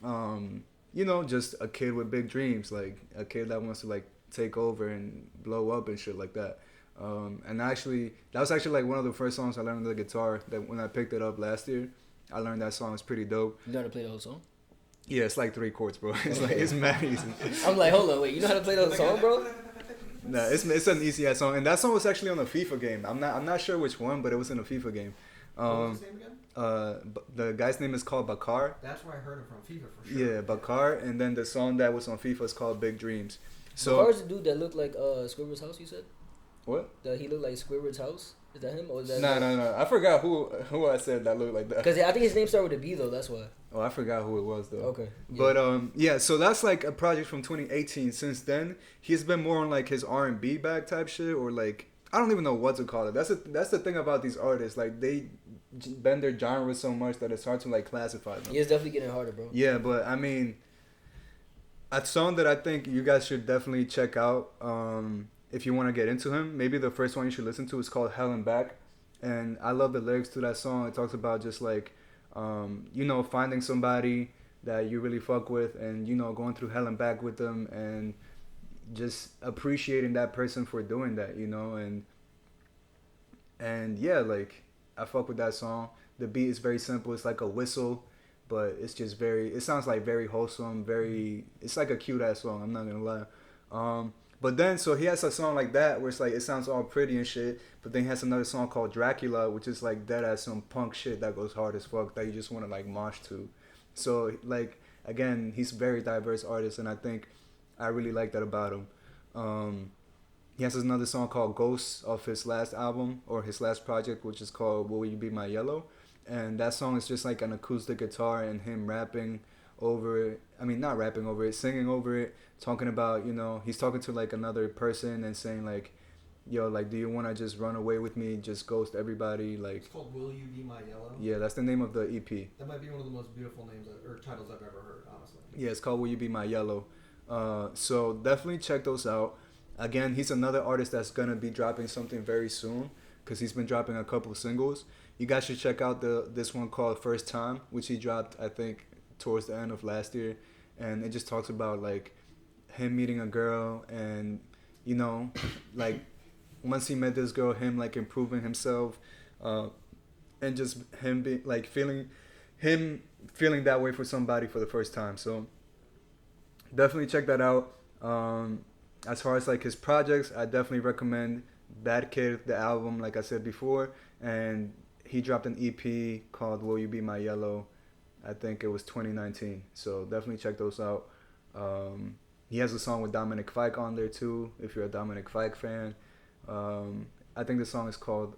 S1: you know, just a kid with big dreams, like a kid that wants to like take over and blow up and shit like that. And actually, that was actually like one of the first songs I learned on the guitar. That when I picked it up last year, I learned that song is pretty dope.
S2: You know how to play the whole song?
S1: Yeah, it's like 3 chords, bro. It's like it's mad easy.
S2: I'm like, hold on, wait, you know how to play the whole song, bro?
S1: Nah, it's an easy ass song, and that song was actually on a FIFA game. I'm not sure which one, but it was in a FIFA game.
S3: What was his name again?
S1: The guy's name is called Bakar.
S3: That's where I heard it from, FIFA for sure.
S1: Yeah, Bakar, and then the song that was on FIFA is called Big Dreams. So
S2: Bakar's the dude that looked like Squidward's house, you said?
S1: What?
S2: That he looked like Squidward's house? Is that him or is that?
S1: No. I forgot who I said that looked like that.
S2: Because I think his name started with a B though. That's why.
S1: Oh, I forgot who it was though.
S2: Okay. Yeah.
S1: But yeah. So that's like a project from 2018. Since then, he's been more on like his R&B bag type shit, or like I don't even know what to call it. That's the thing about these artists. Like they bend their genre so much that it's hard to like classify them.
S2: Yeah, it's definitely getting harder, bro.
S1: Yeah, but I mean, a song that I think you guys should definitely check out. If you want to get into him, maybe the first one you should listen to is called Hell and Back. And I love the lyrics to that song. It talks about just like, you know, finding somebody that you really fuck with and, you know, going through hell and back with them and just appreciating that person for doing that, you know. And yeah, like, I fuck with that song. The beat is very simple. It's like a whistle, but it's just it sounds like very wholesome, it's like a cute ass song. I'm not going to lie. But then, so he has a song like that where it's like, it sounds all pretty and shit, but then he has another song called Dracula, which is like dead ass some punk shit that goes hard as fuck that you just want to like mosh to. So like, again, he's a very diverse artist, and I think I really like that about him. He has another song called Ghosts off his last album, or his last project, which is called Will You Be My Yellow? And that song is just like an acoustic guitar and him rapping over it. I mean, not rapping over it, singing over it, talking about, you know, he's talking to like another person and saying like, yo, like, do you want to just run away with me, just ghost everybody? Like,
S3: it's called Will You Be My Yellow?
S1: Yeah, that's the name of the EP.
S3: That might be one of the most beautiful names or titles I've ever heard, honestly.
S1: Yeah, it's called Will You Be My Yellow. So definitely check those out. Again, he's another artist that's gonna be dropping something very soon, because he's been dropping a couple singles. You guys should check out this one called First Time, which he dropped, I think, towards the end of last year. And it just talks about like him meeting a girl, and, you know, like once he met this girl, him like improving himself, and just him being like feeling that way for somebody for the first time. So definitely check that out. As far as like his projects, I definitely recommend Bad Kid, the album, like I said before, and he dropped an EP called Will You Be My Yellow. I think it was 2019. So definitely check those out. He has a song with Dominic Fike on there too. If you're a Dominic Fike fan, I think the song is called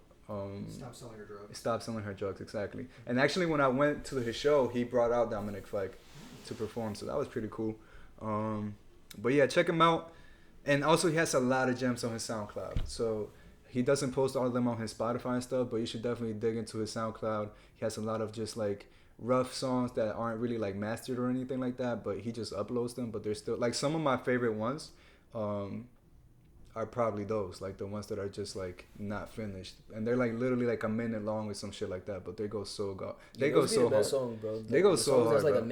S3: Stop Selling Her Drugs.
S1: Stop Selling Her Drugs, exactly. And actually, when I went to his show, he brought out Dominic Fike to perform, so that was pretty cool. But yeah, check him out. And also, he has a lot of gems on his SoundCloud. So he doesn't post all of them on his Spotify and stuff, but you should definitely dig into his SoundCloud. He has a lot of just like rough songs that aren't really like mastered or anything like that, but he just uploads them. But they're still like some of my favorite ones are probably those, like the ones that are just like not finished, and they're like literally like a minute long or some shit like that. But they go so
S2: They
S1: go so hard.
S2: Song, bro.
S1: They go so hard.
S2: That's like
S1: bro.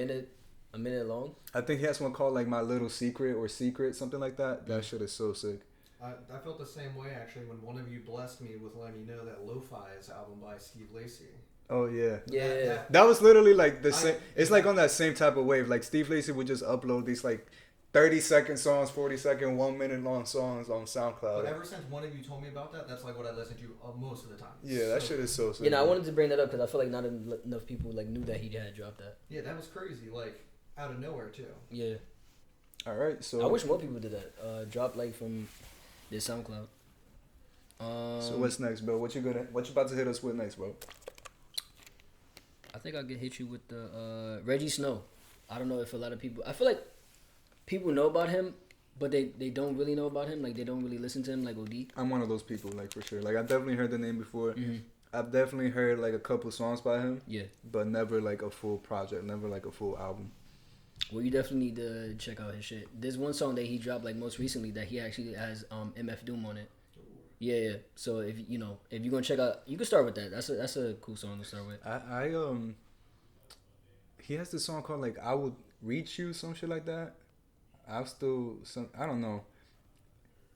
S2: a minute long.
S1: I think he has one called like My Little Secret or Secret, something like that. That shit is so sick.
S3: I felt the same way actually when one of you blessed me with letting me know that Lo-Fi is an album by Steve Lacy.
S1: Oh yeah.
S2: Yeah.
S1: That was literally like the same. It's like on that same type of wave. Like Steve Lacy would just upload these like 30-second songs, 40-second, 1 minute long songs on SoundCloud.
S3: But ever since one of you told me about that, that's like what I listen to most of the time.
S1: Yeah, that shit is so sick.
S2: You know, I wanted to bring that up because I feel like not enough people like knew that he had dropped that.
S3: Yeah, that was crazy. Like out of nowhere too.
S2: Yeah.
S1: All right, so
S2: I wish more people did that. Drop like from their SoundCloud.
S1: So what's next, bro? What you about to hit us with next, bro?
S2: I think I could hit you with the Rejjie Snow. I don't know if a lot of people. I feel like people know about him, but they don't really know about him. Like they don't really listen to him like OD.
S1: I'm one of those people, like for sure. Like I've definitely heard the name before.
S2: Mm-hmm.
S1: I've definitely heard like a couple songs by him.
S2: Yeah.
S1: But never like a full project, never like a full album.
S2: Well, you definitely need to check out his shit. There's one song that he dropped like most recently that he actually has MF Doom on it. Yeah. So if you're gonna check out, you can start with that. That's a cool song to start with.
S1: He has this song called like I Would Reach You, some shit like that. I don't know.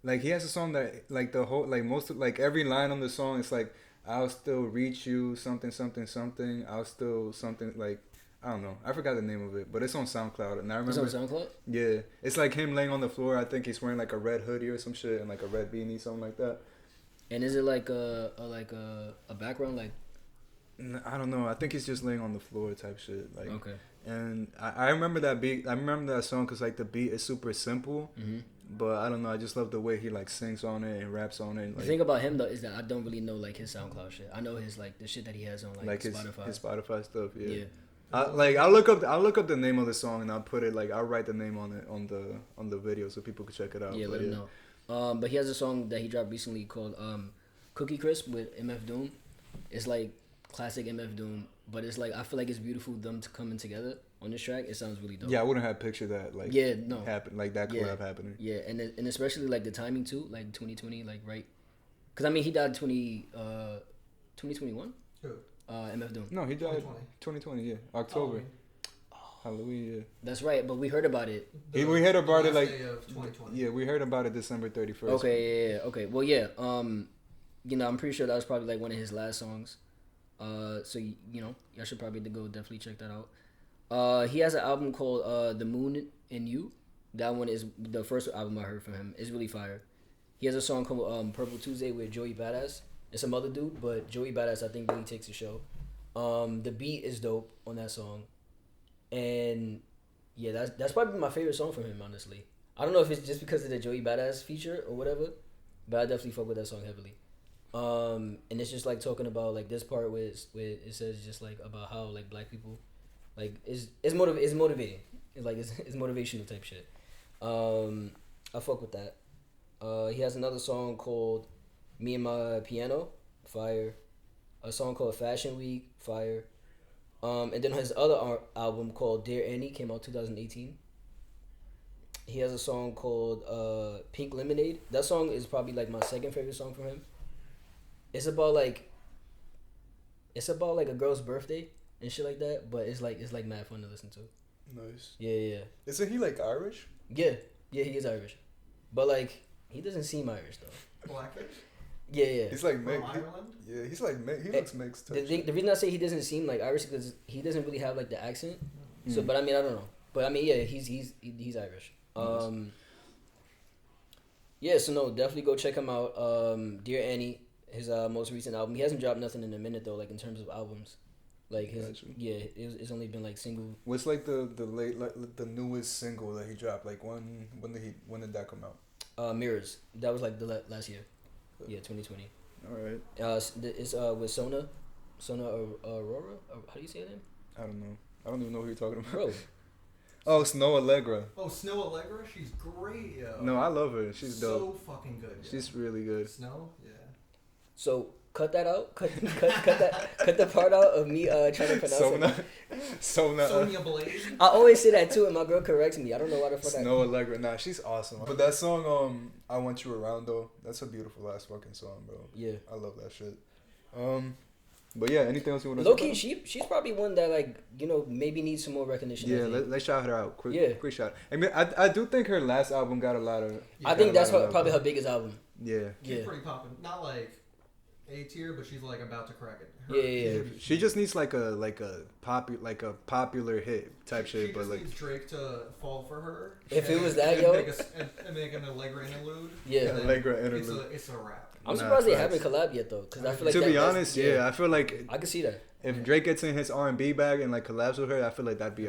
S1: Like he has a song that like the whole like most of like every line on the song is like I'll still reach you something something something. I'll still something like I don't know. I forgot the name of it, but it's on SoundCloud. And I remember
S2: it's on SoundCloud.
S1: Yeah, it's like him laying on the floor. I think he's wearing like a red hoodie or some shit and like a red beanie, something like that.
S2: And is it like a background like?
S1: I don't know. I think he's just laying on the floor type shit. Like
S2: okay.
S1: And I remember that beat. I remember that song because like the beat is super simple.
S2: Mm-hmm.
S1: But I don't know. I just love the way he like sings on it and raps on it. Like,
S2: the thing about him though is that I don't really know like his SoundCloud shit. I know his like the shit that he has on like Spotify.
S1: His Spotify stuff. Yeah.
S2: Yeah.
S1: I'll look up the name of the song and I'll put it like I'll write the name on it on the video so people can check it out.
S2: Yeah, let him know. But he has a song that he dropped recently called Cookie Crisp with MF Doom. It's like classic MF Doom, but it's like I feel like it's beautiful them to coming together on this track. It sounds really dope.
S1: Yeah, I wouldn't have pictured that like happen like that collab happening.
S2: Yeah, and especially like the timing too, like 2020, like right, because I mean he died 2021.
S3: Who?
S2: MF Doom.
S1: No, he died 2020. Yeah, October. Halloween. Yeah.
S2: That's right, but we heard about it.
S1: We heard about it like
S3: day of 2020.
S1: Yeah, we heard about it December 31st.
S2: Okay, yeah. Okay, well, yeah. I'm pretty sure that was probably like one of his last songs. So y'all should probably definitely check that out. He has an album called The Moon and You. That one is the first album I heard from him. It's really fire. He has a song called Purple Tuesday with Joey Badass. It's some other dude, but Joey Badass I think really takes the show. The beat is dope on that song, and yeah, that's probably my favorite song from him. Honestly, I don't know if it's just because of the Joey Badass feature or whatever, but I definitely fuck with that song heavily. And it's just like talking about like this part where it says just like about how like black people, like it's motivating. It's like it's motivational type shit. I fuck with that. He has another song called Me and My Piano, fire. A song called Fashion Week, fire. And then his other album called Dear Annie came out 2018. He has a song called Pink Lemonade. That song is probably like my second favorite song from him. It's about like a girl's birthday and shit like that, but it's like mad fun to listen to.
S1: Nice.
S2: Yeah.
S1: Isn't he like Irish?
S2: Yeah, he is Irish, but like he doesn't seem Irish though.
S3: Blackish?
S2: Yeah.
S1: He's like
S3: From Ireland?
S1: he's like he looks mixed.
S2: The reason I say he doesn't seem like Irish is because he doesn't really have like the accent. So, but I mean I don't know. But I mean yeah, he's Irish. Yeah, so no, definitely go check him out. Dear Annie, his most recent album. He hasn't dropped nothing in a minute though, like in terms of albums. Like it's only been like single.
S1: What's like the the newest single that he dropped? Like when did that come out?
S2: Mirrors. That was like the last year. Yeah, 2020.
S1: All right.
S2: It's with Sona Aurora. How do you say her name?
S1: I don't know. I don't even know who you're talking about.
S2: Bro.
S1: Oh, Snow Allegra.
S3: Oh, Snow Allegra? She's great, yo.
S1: No, I love her. She's dope.
S3: So fucking good. Yo.
S1: She's really good.
S3: Snow? Yeah.
S2: So cut that out. Cut the part out of me trying to pronounce it.
S3: Sonya Blade.
S2: I always say that too, and my girl corrects me. I don't know why the fuck.
S1: Snow Allegra. Nah, she's awesome. But that song, I Want You Around though. That's a beautiful ass fucking song, bro.
S2: Yeah.
S1: I love that shit. But yeah, anything else you want to?
S2: Low key, she's probably one that like maybe needs some more recognition.
S1: Yeah, let's shout her out. Quick shout. I mean, I do think her last album got a lot of.
S2: I think that's probably her biggest album.
S1: Yeah.
S3: She's pretty poppin'. Not like A tier, but she's like about to crack it.
S2: Yeah.
S1: She just needs like a popular hit type shit.
S3: She
S1: but
S3: just
S1: like
S3: needs Drake to fall for her.
S2: If
S3: and,
S2: it was that,
S3: and make an Allegra interlude.
S2: Yeah,
S1: Allegra interlude.
S3: It's a rap.
S2: I'm surprised they haven't collabed yet though, because I feel like
S1: to be honest, I feel like
S2: I can see that.
S1: If Drake gets in his R&B bag and like collabs with her, I feel like that'd be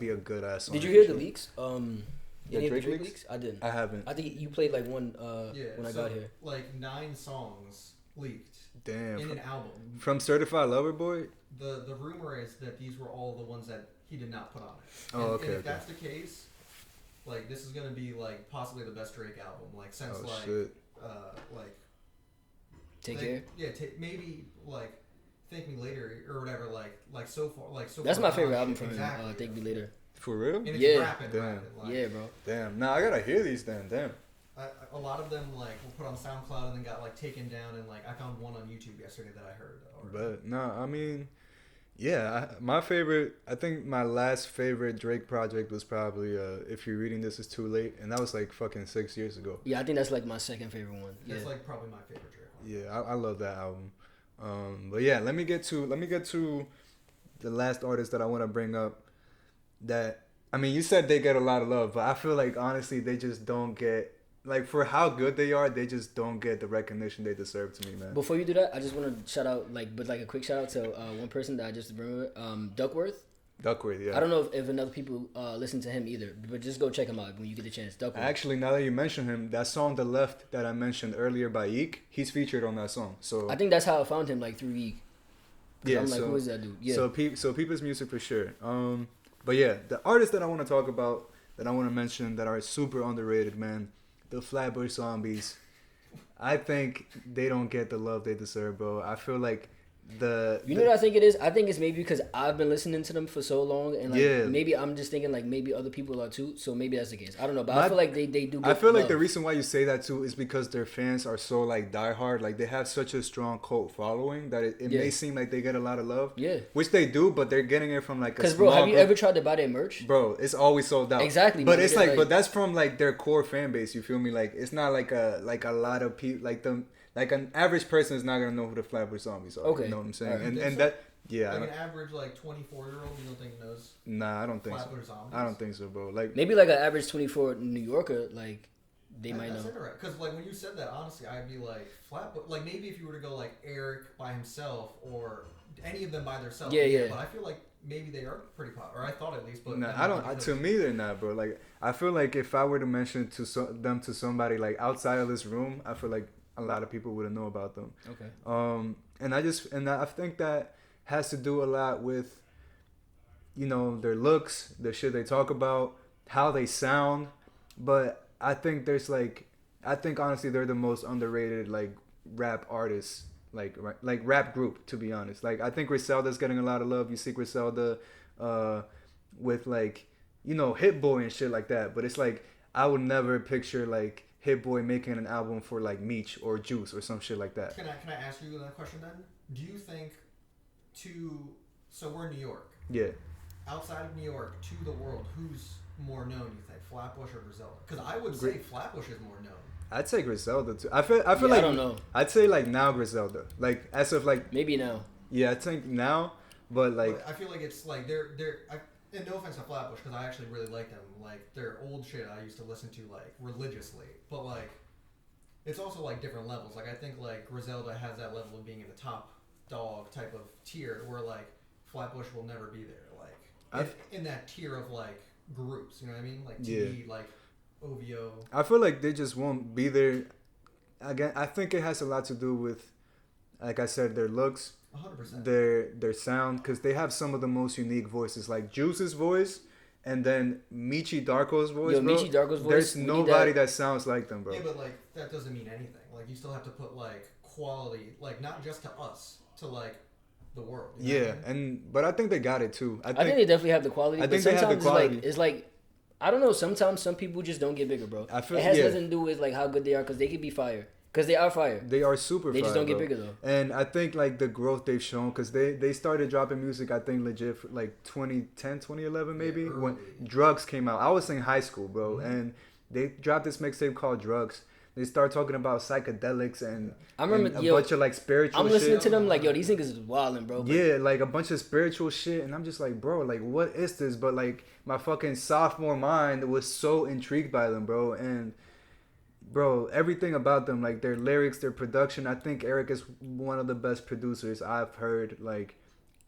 S1: a good ass song.
S2: Did you hear the leaks?
S1: The Drake leaks?
S2: I didn't.
S1: I haven't.
S2: I think you played like one when I got here.
S3: Like 9 songs leaked.
S1: Damn.
S3: In an album.
S1: From Certified Lover Boy?
S3: The rumor is that these were all the ones that he did not put on it.
S1: Oh, okay.
S3: And if that's the case, like this is gonna be like possibly the best Drake album. Like since like
S2: Take Care?
S3: Yeah, maybe like Thank Me Later or whatever. Like so far,
S2: that's
S3: far
S2: my favorite album from
S3: exactly.
S2: him. Thank Me Later.
S1: For real?
S3: And it's
S2: yeah.
S3: rapping,
S1: Damn.
S2: Yeah, bro.
S1: Damn. Nah, I gotta hear these then. Damn.
S3: A lot of them like were put on SoundCloud and then got like taken down, and like I found one on YouTube yesterday that I heard.
S1: But no, I mean, yeah, my favorite. I think my last favorite Drake project was probably If You're Reading This Is Too Late, and that was like fucking 6 years ago.
S2: Yeah, I think that's like my second favorite one.
S3: That's like probably my favorite Drake one.
S1: Yeah, I love that album. But yeah, let me get to the last artist that I want to bring up. That I mean, you said they get a lot of love, but I feel like honestly they just don't get. Like, for how good they are, they just don't get the recognition they deserve to me, man.
S2: Before you do that, I just want to shout out, a quick shout out to one person that I just remember, Duckworth.
S1: Duckworth, yeah.
S2: I don't know if another people listen to him either, but just go check him out when you get the chance. Duckworth.
S1: Actually, now that you mention him, that song "The Left" that I mentioned earlier by Yeek, he's featured on that song. So
S2: I think that's how I found him, like through Yeek.
S1: Yeah,
S2: I'm like, who is that dude? Yeah.
S1: So people's music for sure. But yeah, the artists that I want to talk about, that I want to mention, that are super underrated, man. The Flatbush Zombies. I think they don't get the love they deserve, bro. I feel like know what I think it is? I think it's maybe because I've been listening to them for so long, and maybe I'm just thinking like maybe other people are too. So maybe that's the case. I don't know, but I feel like they do. Get I feel like
S2: love.
S1: the reason why you say that too is because their fans are so like diehard. Like they have such a strong cult following that it may seem like they get a lot of love.
S2: Yeah,
S1: which they do, but they're getting it from like a
S2: because bro, have you ever tried to buy their merch?
S1: Bro, it's always sold out.
S2: Exactly,
S1: but it's like, but that's from like their core fan base. You feel me? Like it's not like a lot of people like an average person is not gonna know who the Flatbush Zombies are. Okay, you know what I'm saying? Right. And that
S3: like an average like 24-year-old, you don't think knows?
S1: Nah, I don't think so.
S3: Zombies?
S1: I don't think so, bro. Like
S2: maybe like an average 24 New Yorker, like they might know.
S3: Because like when you said that, honestly, I'd be like Flatbush. Like maybe if you were to go like Eric by himself or any of them by themselves. Yeah. But I feel like maybe they are pretty popular, or I thought at least. But
S1: nah, I don't. To me, they're not, bro. Like I feel like if I were to mention them to somebody like outside of this room, I feel like a lot of people wouldn't know about them.
S2: Okay.
S1: And I think that has to do a lot with, you know, their looks, the shit they talk about, how they sound. But I think honestly they're the most underrated like rap artists, like rap group, to be honest. Like I think Griselda's getting a lot of love. You see Griselda with like, you know, Hit Boy and shit like that. But it's like I would never picture like Hit Boy making an album for like Meech or Juice or some shit like that.
S3: Can I ask you that question then? Do you think so we're in New York.
S1: Yeah.
S3: Outside of New York, to the world, who's more known, you think? Flatbush or Griselda? Because I would say Flatbush is more known.
S1: I'd say Griselda too. I feel like
S2: I don't know.
S1: I'd say like now Griselda. Like as of like
S2: maybe now.
S1: Yeah, I think now, but like
S3: I feel like it's like they're and no offense to Flatbush because I actually really like them. Like their old shit I used to listen to like religiously, but like it's also like different levels. Like I think like Griselda has that level of being in the top dog type of tier, where like Flatbush will never be there. Like in that tier of like groups, you know what I mean? Like TV, like OVO.
S1: I feel like they just won't be there. Again, I think it has a lot to do with, like I said, their looks,
S3: 100%.
S1: their sound, because they have some of the most unique voices, like Juice's voice, and then Michi Darko's voice.
S2: Michi Darko's voice.
S1: There's nobody that sounds like them, bro.
S3: Yeah, but like that doesn't mean anything. Like you still have to put like quality, like not just to us, to like the world. You know what I mean?
S1: But I think they got it too.
S2: I think they definitely have the quality.
S1: I think
S2: but
S1: they have the quality.
S2: It's like I don't know. Sometimes some people just don't get bigger, bro.
S1: I feel,
S2: it has nothing to do with like how good they are, because they could be fire. Because they are fire.
S1: They are super fire.
S2: They just don't get bigger, though.
S1: And I think, like, the growth they've shown, because they started dropping music, I think, legit, for, like, 2010, 2011, maybe, when Drugs came out. I was in high school, bro, and they dropped this mixtape called Drugs. They start talking about psychedelics and,
S2: I remember,
S1: and a bunch of, like, spiritual shit.
S2: I'm listening to them, like, yo, these niggas is wildin', bro.
S1: Yeah, like, a bunch of spiritual shit, and I'm just like, bro, like, what is this? But, like, my fucking sophomore mind was so intrigued by them, bro, and... Bro, everything about them, like their lyrics, their production. I think Eric is one of the best producers I've heard, like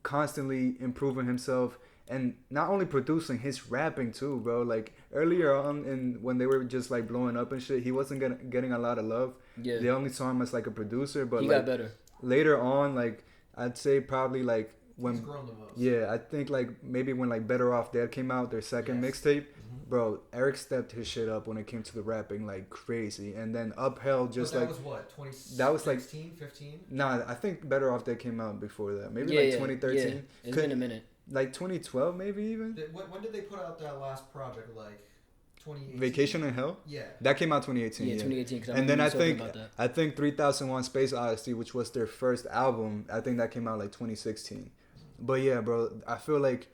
S1: constantly improving himself, and not only producing, his rapping too, bro. Like earlier on, when they were just like blowing up and shit, he wasn't getting a lot of love. Yeah. They only saw him as like a producer, but
S2: he
S1: like,
S2: got better.
S1: Later on, like I'd say probably like when
S3: he's grown the most.
S1: Yeah, I think like maybe when like Better Off Dead came out, their second mixtape. Bro, Eric stepped his shit up when it came to the rapping like crazy, and then Upheld just
S3: but
S1: like
S3: was what 20.
S1: That was like
S3: 15.
S1: Nah, I think Better Off Dead came out before that. Maybe like 2013.
S2: Yeah. It's been a minute.
S1: Like 2012, maybe even.
S3: When did they put out that last project? Like 2018.
S1: Vacation in Hell.
S3: Yeah.
S1: That came out 2018.
S2: Yeah, 2018.
S1: And then I think 3001 Space Odyssey, which was their first album, I think that came out like 2016. But yeah, bro, I feel like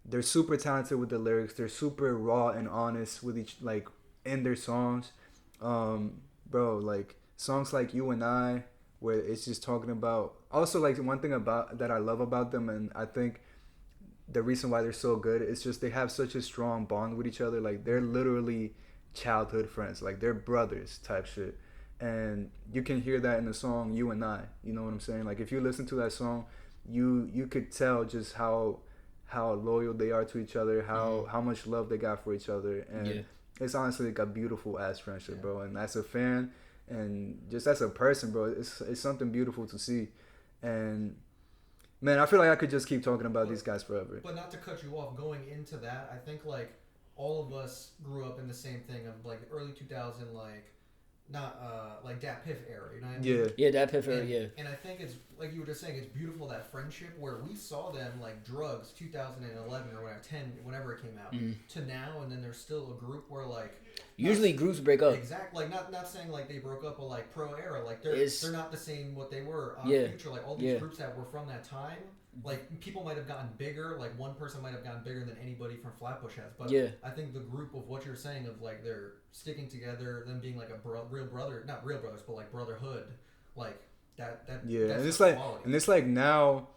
S1: they're super talented with the lyrics. They're super raw and honest with each, like, in their songs. Bro, like, songs like You and I, where it's just talking about... Also, like, one thing about that I love about them, and I think the reason why they're so good, is just they have such a strong bond with each other. Like, they're literally childhood friends. Like, they're brothers type shit. And you can hear that in the song You and I. You know what I'm saying? Like, if you listen to that song, you could tell just how loyal they are to each other, how much love they got for each other, and it's honestly like a beautiful ass friendship, bro. And as a fan, and just as a person, bro, it's something beautiful to see. And man, I feel like I could just keep talking about these guys forever.
S3: But not to cut you off, going into that, I think like all of us grew up in the same thing of like early 2000, like not like Dat Piff era, you know what I mean?
S2: Yeah, Dat Piff era, yeah.
S3: And I think it's like you were just saying, it's beautiful that friendship where we saw them like Drugs 2011 or whatever, 10, whenever it came out, to now, and then there's still a group where like
S2: usually groups break up.
S3: Exactly, like not saying like they broke up, but like pro era, like they're not the same what they were future. Like all these groups that were from that time. Like people might have gotten bigger, like one person might have gotten bigger than anybody from Flatbush has, but I think the group of what you're saying of like they're sticking together, them being like a real brother, not real brothers, but like brotherhood, like that.
S1: Yeah,
S3: that's
S1: and it's like
S3: quality.
S1: and it's like now,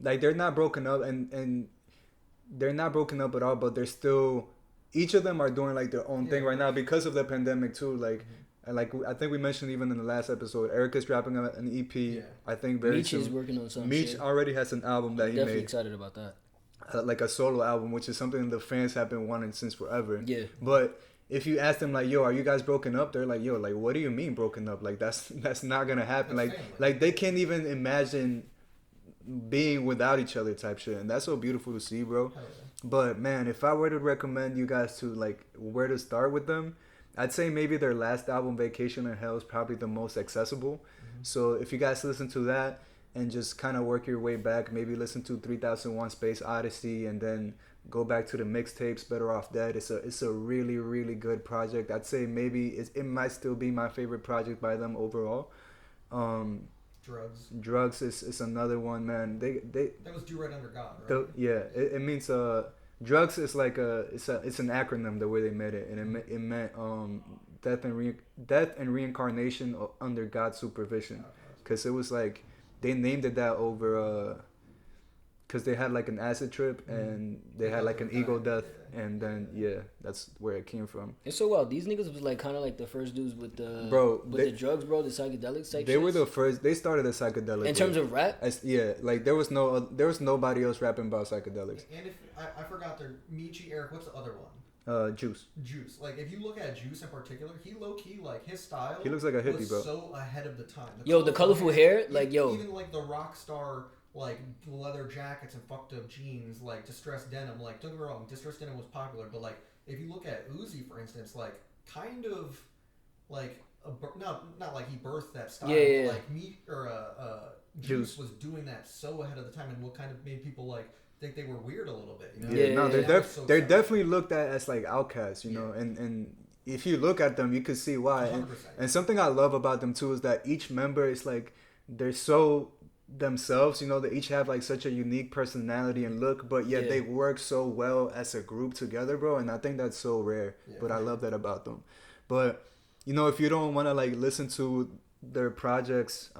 S1: like they're not broken up and they're not broken up at all, but they're still, each of them are doing like their own thing right now because of the pandemic too. Like. And like I think we mentioned even in the last episode, Erica's dropping an EP. Yeah. I think very soon.
S2: Meech is working on something.
S1: Meech already has an album that he made.
S2: Definitely excited about that.
S1: Like a solo album, which is something the fans have been wanting since forever.
S2: Yeah.
S1: But if you ask them like, "Yo, are you guys broken up?" They're like, "Yo, like what do you mean broken up? Like that's not gonna happen.
S3: That's
S1: like they can't even imagine being without each other type shit." And that's so beautiful to see, bro.
S3: Yeah.
S1: But man, if I were to recommend you guys to like where to start with them, I'd say maybe their last album, Vacation in Hell, is probably the most accessible. So if you guys listen to that and just kind of work your way back, maybe listen to 3001 Space Odyssey and then go back to the mixtapes, Better Off Dead. It's a really, really good project. I'd say maybe it might still be my favorite project by them overall. Drugs is another one, man. They
S3: that was Do Right Under God, right?
S1: It means Drugs is like it's an acronym the way they made it, and it meant death and reincarnation under God's supervision, because it was like they named it that over because they had like an acid trip and they had like an ego death, and then that's where it came from.
S2: It's so wild. These niggas was like kind of like the first dudes with the the drugs, bro, the psychedelics type.
S1: They were the first. They started the psychedelic
S2: in terms of rap.
S1: Like there was nobody else rapping about psychedelics.
S3: And if I forgot their Michi, Eric, what's the other one?
S1: Juice.
S3: Like if you look at Juice in particular, he low key like his style.
S1: He looks like a hippie,
S3: was
S1: bro.
S3: So ahead of the time.
S2: The colorful hair, like
S3: even like the rock star. Like leather jackets and fucked up jeans, like distressed denim. Like don't get me wrong, distressed denim was popular, but like if you look at Uzi for instance, like kind of like not like he birthed that style, but like Juice was doing that so ahead of the time, and what kind of made people like think they were weird a little bit. You know?
S1: They're definitely looked at as like outcasts, you know, and if you look at them, you can see why. And something I love about them too is that each member is like they're so themselves, you know, they each have like such a unique personality and look, but yet they work so well as a group together, bro, and I think that's so rare, but I love that about them. But you know, if you don't want to like listen to their projects,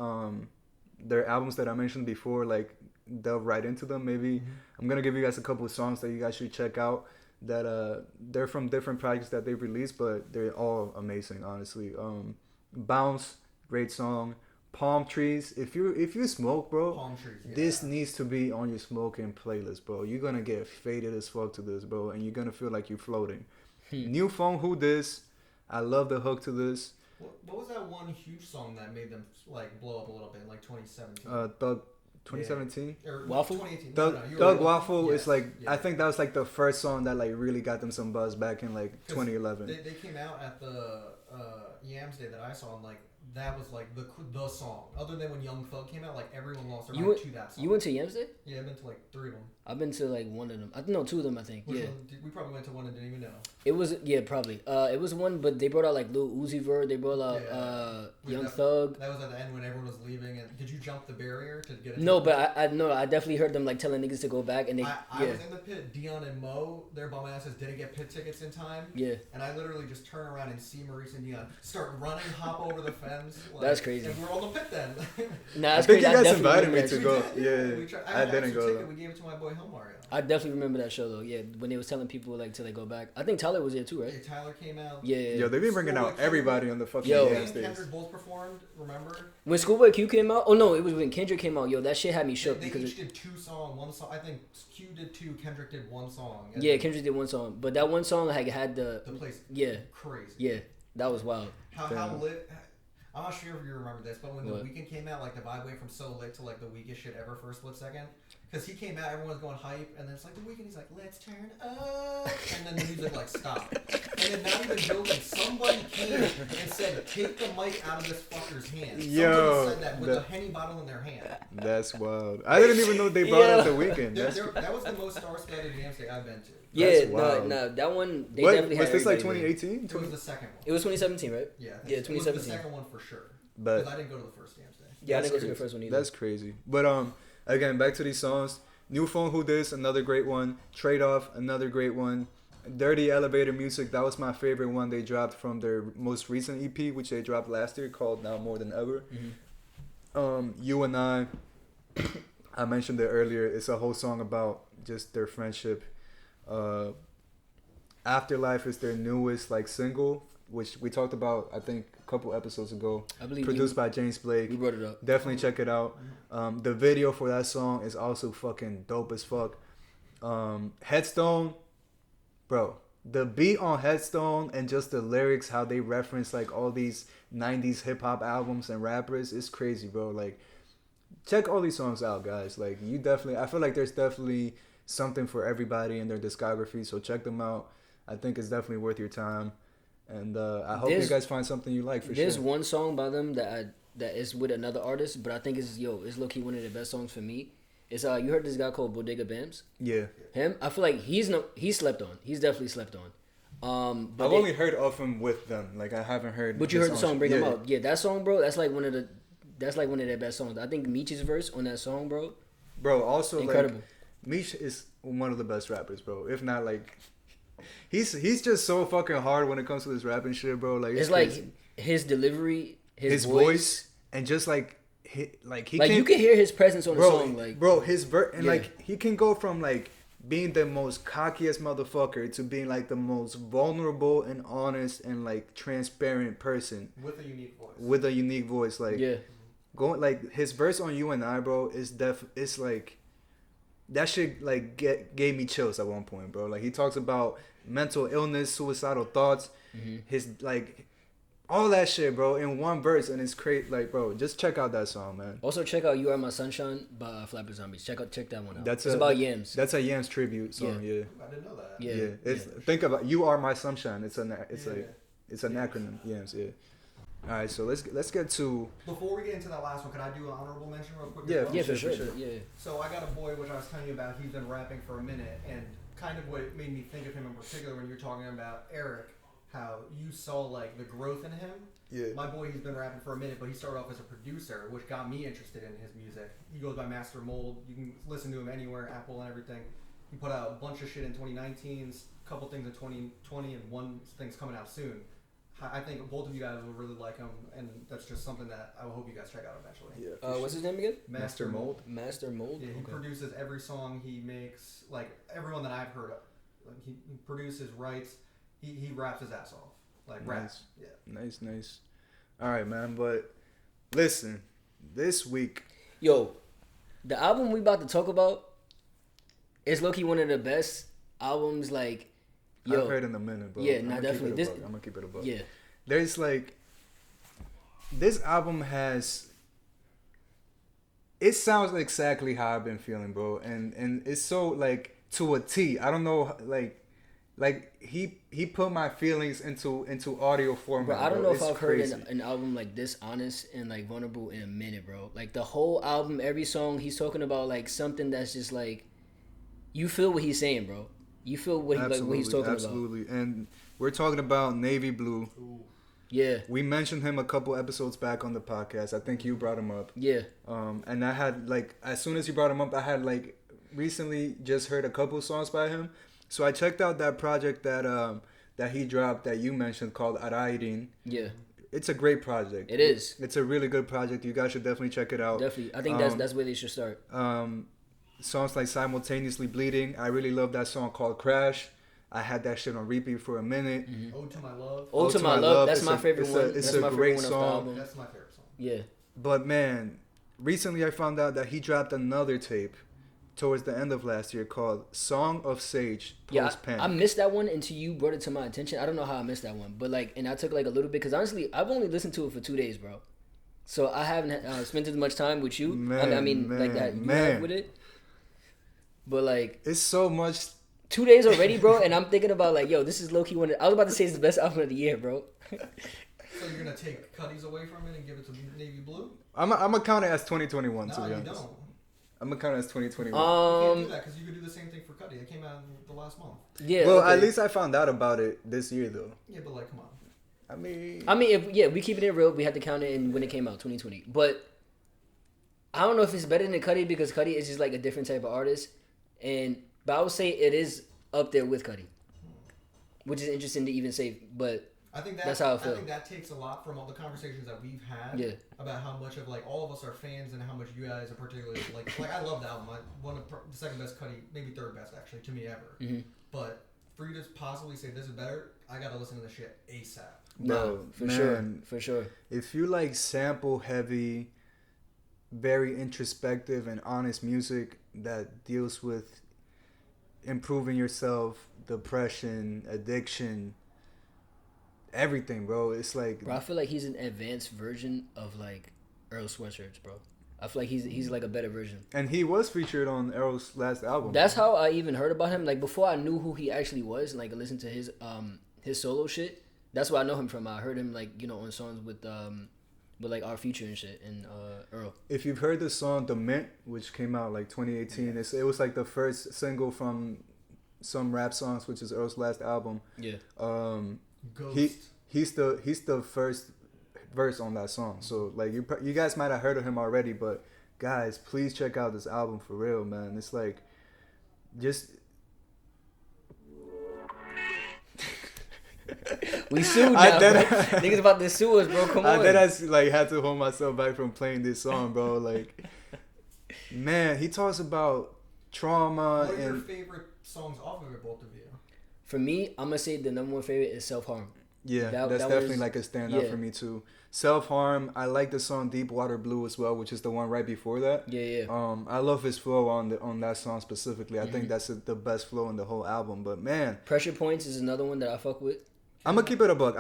S1: their albums that I mentioned before, like delve right into them, maybe I'm gonna give you guys a couple of songs that you guys should check out that they're from different projects that they've released, but they're all amazing, honestly. Bounce, great song. Palm Trees. If you smoke, bro,
S3: Palm Trees,
S1: this needs to be on your smoking playlist, bro. You're gonna get faded as fuck to this, bro, and you're gonna feel like you're floating. New Phone, Who Dis? I love the hook to this.
S3: What was that one huge song that made them like blow up a little bit in like 2017?
S1: Thug. 2017
S3: or
S2: Waffle.
S3: 2018.
S1: Thug Waffle is like I think that was like the first song that like really got them some buzz back in like 2011.
S3: They came out at the Yams Day that I saw, and like that was like the song. Other than when Young Thug came out, like everyone lost their mind to that song.
S2: You went to Yams Day?
S3: Yeah, I've been to like 3 of them.
S2: I've been to like one of them. No, 2 of them, I think.
S3: Which one? We probably went to one and didn't even know.
S2: It was probably. It was one, but they brought out like Lil Uzi Vert. They brought out Young Thug.
S3: That was at the end when everyone was leaving. And did you jump the barrier to get?
S2: No, but I definitely heard them like telling niggas to go back, and
S3: I was in the pit. Dion and Mo, their bum asses didn't get pit tickets in time.
S2: Yeah.
S3: And I literally just turn around and see Maurice and Dion start running, hop over the fence. Like,
S2: that's crazy.
S3: And we're on the pit then.
S2: Nah,
S1: I think you guys invited me to go. I didn't go.
S3: We gave it to my boy Mario.
S2: I definitely remember that show though. Yeah, when they was telling people like to like go back. I think Tyler was there too, right?
S3: Yeah, Tyler came out.
S2: Yeah.
S1: Yo, they be bringing out everybody on the fucking
S3: stage. Kendrick both performed. Remember?
S2: When Schoolboy Q came out? Oh no, it was when Kendrick came out. Yo, that shit had me shook
S3: because each did 2 songs. One song. I think Q did 2. Kendrick did 1 song.
S2: Yeah, Kendrick did 1 song, but that 1 song like had the
S3: place. Crazy.
S2: Yeah, that was wild.
S3: How lit. I'm not sure if you remember this, but when The Weeknd came out, like the vibe went from so lit to like the weakest shit ever for a split second. Because he came out, everyone's going hype, and then it's like The Weeknd, he's like, let's turn up, and then the music like stopped. And then not even joking, somebody came and said, take the mic out of this fucker's hand. Somebody said that with a Henny bottle in their hand.
S1: That's wild. I didn't even know they brought up The Weeknd.
S3: That was the most star-studded jam day I've been to.
S2: Yeah, no, that one, they definitely had.
S1: Was this like 2018?
S3: It was the second one.
S2: It was 2017, right?
S3: Yeah,
S2: 2017.
S3: It was the second one for sure. Because I didn't go to the first jam day.
S2: Yeah, I didn't go to the first one either.
S1: That's crazy. But again, back to these songs. New Phone, Who Dis? Another great one. Trade Off, another great one. Dirty Elevator Music, that was my favorite one they dropped from their most recent EP, which they dropped last year, called Now More Than Ever. You and I mentioned it earlier. It's a whole song about just their friendship. Afterlife is their newest like single, which we talked about I think a couple episodes ago.
S2: I believe
S1: produced by James Blake.
S2: We brought it up.
S1: Definitely check it out. The video for that song is also fucking dope as fuck. Headstone, bro. The beat on Headstone and just the lyrics, how they reference like all these 90s hip hop albums and rappers, it's crazy, bro. Like, check all these songs out, guys. Like, I feel like there's definitely something for everybody in their discography, so check them out. I think it's definitely worth your time. And I hope you guys find something you like for sure.
S2: There's one song by them that is with another artist, but I think it's low-key one of the best songs for me. It's you heard this guy called Bodega Bams?
S1: Yeah.
S2: Him? I feel like he's slept on. He's definitely slept on. But
S1: I've only heard of him with them. Like I haven't heard.
S2: But you heard the song Bring Him Out. Yeah, that song, bro. That's like one of their best songs. I think Meech's verse on that song, bro.
S1: Bro, also
S2: incredible.
S1: Like, Meech is one of the best rappers, bro. If not like. He's just so fucking hard when it comes to this rapping shit, bro. Like it's
S2: like his delivery, his
S1: voice, and just like
S2: you can hear his presence on the song, like
S1: bro, his like he can go from like being the most cockiest motherfucker to being like the most vulnerable and honest and like transparent person
S3: with a unique voice.
S1: Like going like his verse on You and I, bro, it's like that shit like gave me chills at one point, bro. Like he talks about mental illness, suicidal thoughts, his like all that shit, bro, in one verse, and it's crazy. Like, bro, just check out that song, man.
S2: Also, check out "You Are My Sunshine" by Flatbush Zombies. Check that one out. It's about Yams.
S1: That's a Yams tribute song. Yeah.
S3: I didn't know that.
S1: Yeah. Think about "You Are My Sunshine." It's an acronym. Yams. Yeah. All right, so let's get to.
S3: Before we get into that last one, can I do an honorable mention real quick?
S1: Yeah,
S2: for sure. Yeah.
S3: So I got a boy, which I was telling you about. He's been rapping for a minute, and kind of what made me think of him in particular when you're talking about Eric, how you saw like the growth in him.
S1: Yeah.
S3: My boy, he's been rapping for a minute, but he started off as a producer, which got me interested in his music. He goes by Master Mold. You can listen to him anywhere, Apple and everything. He put out a bunch of shit in 2019, a couple things in 2020, and one thing's coming out soon. I think both of you guys will really like him, and that's just something that I hope you guys check out eventually.
S1: Yeah.
S2: What's his name again?
S1: Master Mold.
S2: Master Mold.
S3: Yeah, he produces every song he makes, like everyone that I've heard of. Like he produces, writes, he raps his ass off. Like raps. Yeah.
S1: Nice. All right, man. But listen, this week,
S2: yo, the album we about to talk about is low-key one of the best albums. Like, yo,
S1: I've heard in a minute, bro.
S2: Yeah, definitely.
S1: I'm gonna keep it above.
S2: Yeah.
S1: There's like, this album has. It sounds exactly how I've been feeling, bro, and it's so like to a T. I don't know, like he put my feelings into audio format.
S2: Bro, I don't know if I've heard an album like this honest and like vulnerable in a minute, bro. Like the whole album, every song, he's talking about like something that's just like, you feel what he's saying, bro. You feel what he's talking about.
S1: Absolutely, and we're talking about Navy Blue.
S3: Ooh.
S2: Yeah.
S1: We mentioned him a couple episodes back on the podcast. I think you brought him up.
S2: Yeah.
S1: And I had like, as soon as you brought him up, I had like recently just heard a couple songs by him. So I checked out that project that he dropped that you mentioned called Araidin.
S2: Yeah.
S1: It's a great project.
S2: It is.
S1: It's a really good project. You guys should definitely check it out.
S2: Definitely. I think that's where they should start.
S1: Songs like Simultaneously Bleeding. I really love that song called Crash. I had that shit on repeat for a minute.
S2: Mm-hmm.
S3: Ode to My Love.
S2: Ode to My Love. That's my
S1: favorite
S2: one.
S1: It's a great song.
S3: That's my favorite song.
S2: Yeah.
S1: But man, recently I found out that he dropped another tape towards the end of last year called Song of Sage Post-Pen.
S2: I missed that one until you brought it to my attention. I don't know how I missed that one, but like, and I took like a little bit because honestly, I've only listened to it for 2 days, bro. So I haven't spent as much time with you. Like that you have with it. But like,
S1: it's so much.
S2: 2 days already, bro, and I'm thinking about like, yo, this is low key one. I was about to say it's the best album of the year, bro.
S3: So you're gonna take Cuddy's away from it and give it to Navy Blue?
S1: I'm gonna count it as 2021.
S3: No,
S1: to be
S3: you
S1: honest.
S3: don't.
S1: I'm gonna count it as 2021.
S3: You can't do that because you could do the same thing for Cuddy. It came out the last month.
S2: Yeah.
S1: Well,
S2: okay.
S1: at least I found out about it this year, though.
S3: Yeah, but like, come on.
S1: I mean,
S2: if we keep it real, we have to count it in when it came out, 2020. But I don't know if it's better than Cuddy because Cuddy is just like a different type of artist, but I would say it is up there with Cuddy, which is interesting to even say. But
S3: I think
S2: that's how I feel.
S3: I think that takes a lot from all the conversations that we've had about how much of like all of us are fans and how much you guys are particularly like I love the album. One of the second best Cuddy, maybe third best actually to me ever. Mm-hmm. But for you to possibly say this is better, I gotta listen to the shit ASAP.
S1: No,
S2: for sure.
S1: If you like sample heavy, very introspective and honest music that deals with improving yourself, depression, addiction, everything, bro. It's like,
S2: bro, I feel like he's an advanced version of like Earl Sweatshirts, bro. I feel like he's like a better version.
S1: And he was featured on Earl's last album.
S2: That's how I even heard about him. Like before I knew who he actually was, and like listened to his solo shit. That's where I know him from. I heard him like on songs with like Our Future and shit and Earl.
S1: If you've heard the song The Mint, which came out like 2018, it was like the first single from Some Rap Songs, which is Earl's last album.
S2: Yeah.
S3: Ghost.
S1: He's the first verse on that song. So like you guys might have heard of him already, but guys, please check out this album for real, man. It's like
S2: We sued now, bro. Niggas about to sue us, bro. Come on.
S1: Then I like had to hold myself back from playing this song, bro. Like, man, he talks about trauma.
S3: What are your favorite songs off of it, both of you?
S2: For me, I'm gonna say the number one favorite is Self Harm.
S1: Yeah, that's definitely like a standout for me too. Self Harm. I like the song Deep Water Blue as well, which is the one right before that.
S2: Yeah.
S1: I love his flow on that song specifically. I think that's the best flow in the whole album. But man,
S2: Pressure Points is another one that I fuck with.
S1: I'm gonna keep it a buck.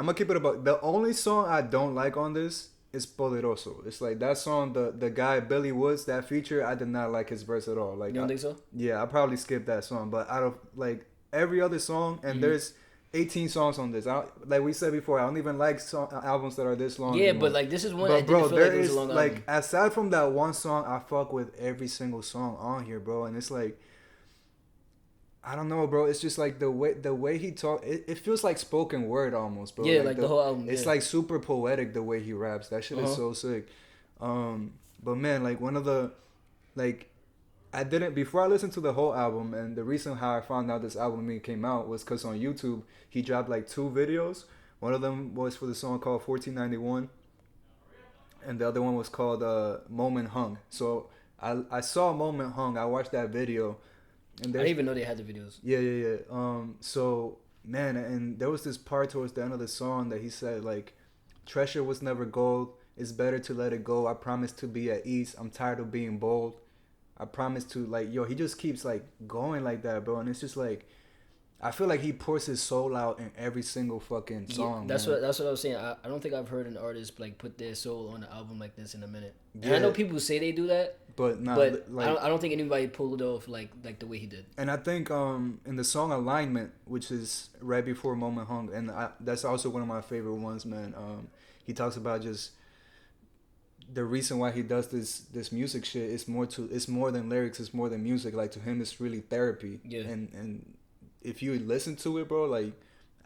S1: The only song I don't like on this is Poderoso. It's like that song, the guy Billy Woods, that feature, I did not like his verse at all. Like,
S2: you don't think so?
S1: Yeah, I probably skipped that song. But out of like every other song, and there's 18 songs on this. Like we said before, I don't even like albums that are this long.
S2: Yeah,
S1: anymore.
S2: but like this is one.
S1: But
S2: I
S1: bro,
S2: didn't feel
S1: there
S2: like it was
S1: is
S2: a long
S1: like
S2: album.
S1: aside from that one song, I fuck with every single song on here, bro. And it's like, I don't know, bro. It's just like the way he talk. It feels like spoken word almost, bro.
S2: Yeah, like the whole album.
S1: It's like super poetic the way he raps. That shit is so sick. But man, like one of the, like, I didn't before I listened to the whole album, and the reason how I found out this album came out was because on YouTube he dropped like 2 videos. One of them was for the song called 1491, and the other one was called Moment Hung. So I saw Moment Hung. I watched that video, and
S2: I didn't even know they had the videos.
S1: Yeah. So man, and there was this part towards the end of the song that he said like, "Treasure was never gold. It's better to let it go. I promise to be at ease. I'm tired of being bold. I promise to," like, yo, he just keeps like going like that, bro. And it's just like, I feel like he pours his soul out in every single fucking song.
S2: Yeah, that's
S1: man.
S2: what I was saying. I don't think I've heard an artist like put their soul on an album like this in a minute. And
S1: Yeah.
S2: I know people say they do that,
S1: but not
S2: but
S1: like,
S2: I don't think anybody pulled it off like the way he did.
S1: And I think in the song Alignment, which is right before Moment Hung, and that's also one of my favorite ones, man. He talks about just the reason why he does this music shit is it's more than lyrics, it's more than music. Like to him, it's really therapy.
S2: Yeah.
S1: And if you listen to it, bro, like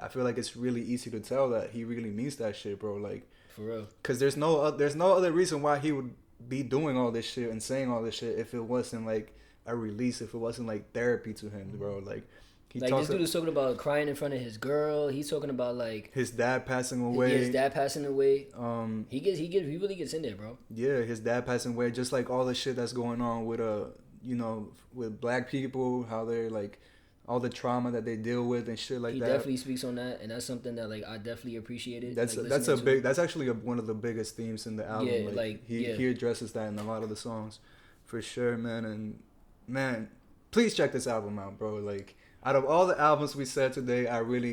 S1: I feel like it's really easy to tell that he really means that shit, bro. Like
S2: For real.
S1: Cause there's no other reason why he would be doing all this shit and saying all this shit if it wasn't like a release, if it wasn't like therapy to him, bro. Like he
S2: Like this dude is talking about crying in front of his girl. He's talking about like
S1: his dad passing away.
S2: His dad passing away. He really gets in there, bro.
S1: Yeah, his dad passing away. Just like all the shit that's going on with with black people, how they're like all the trauma that they deal with and shit like
S2: he
S1: that.
S2: He definitely speaks on that, and that's something that like I definitely appreciated.
S1: That's actually one of the biggest themes in the album.
S2: Yeah,
S1: he addresses that in a lot of the songs, for sure, man. And man, please check this album out, bro. Like out of all the albums we said today, I really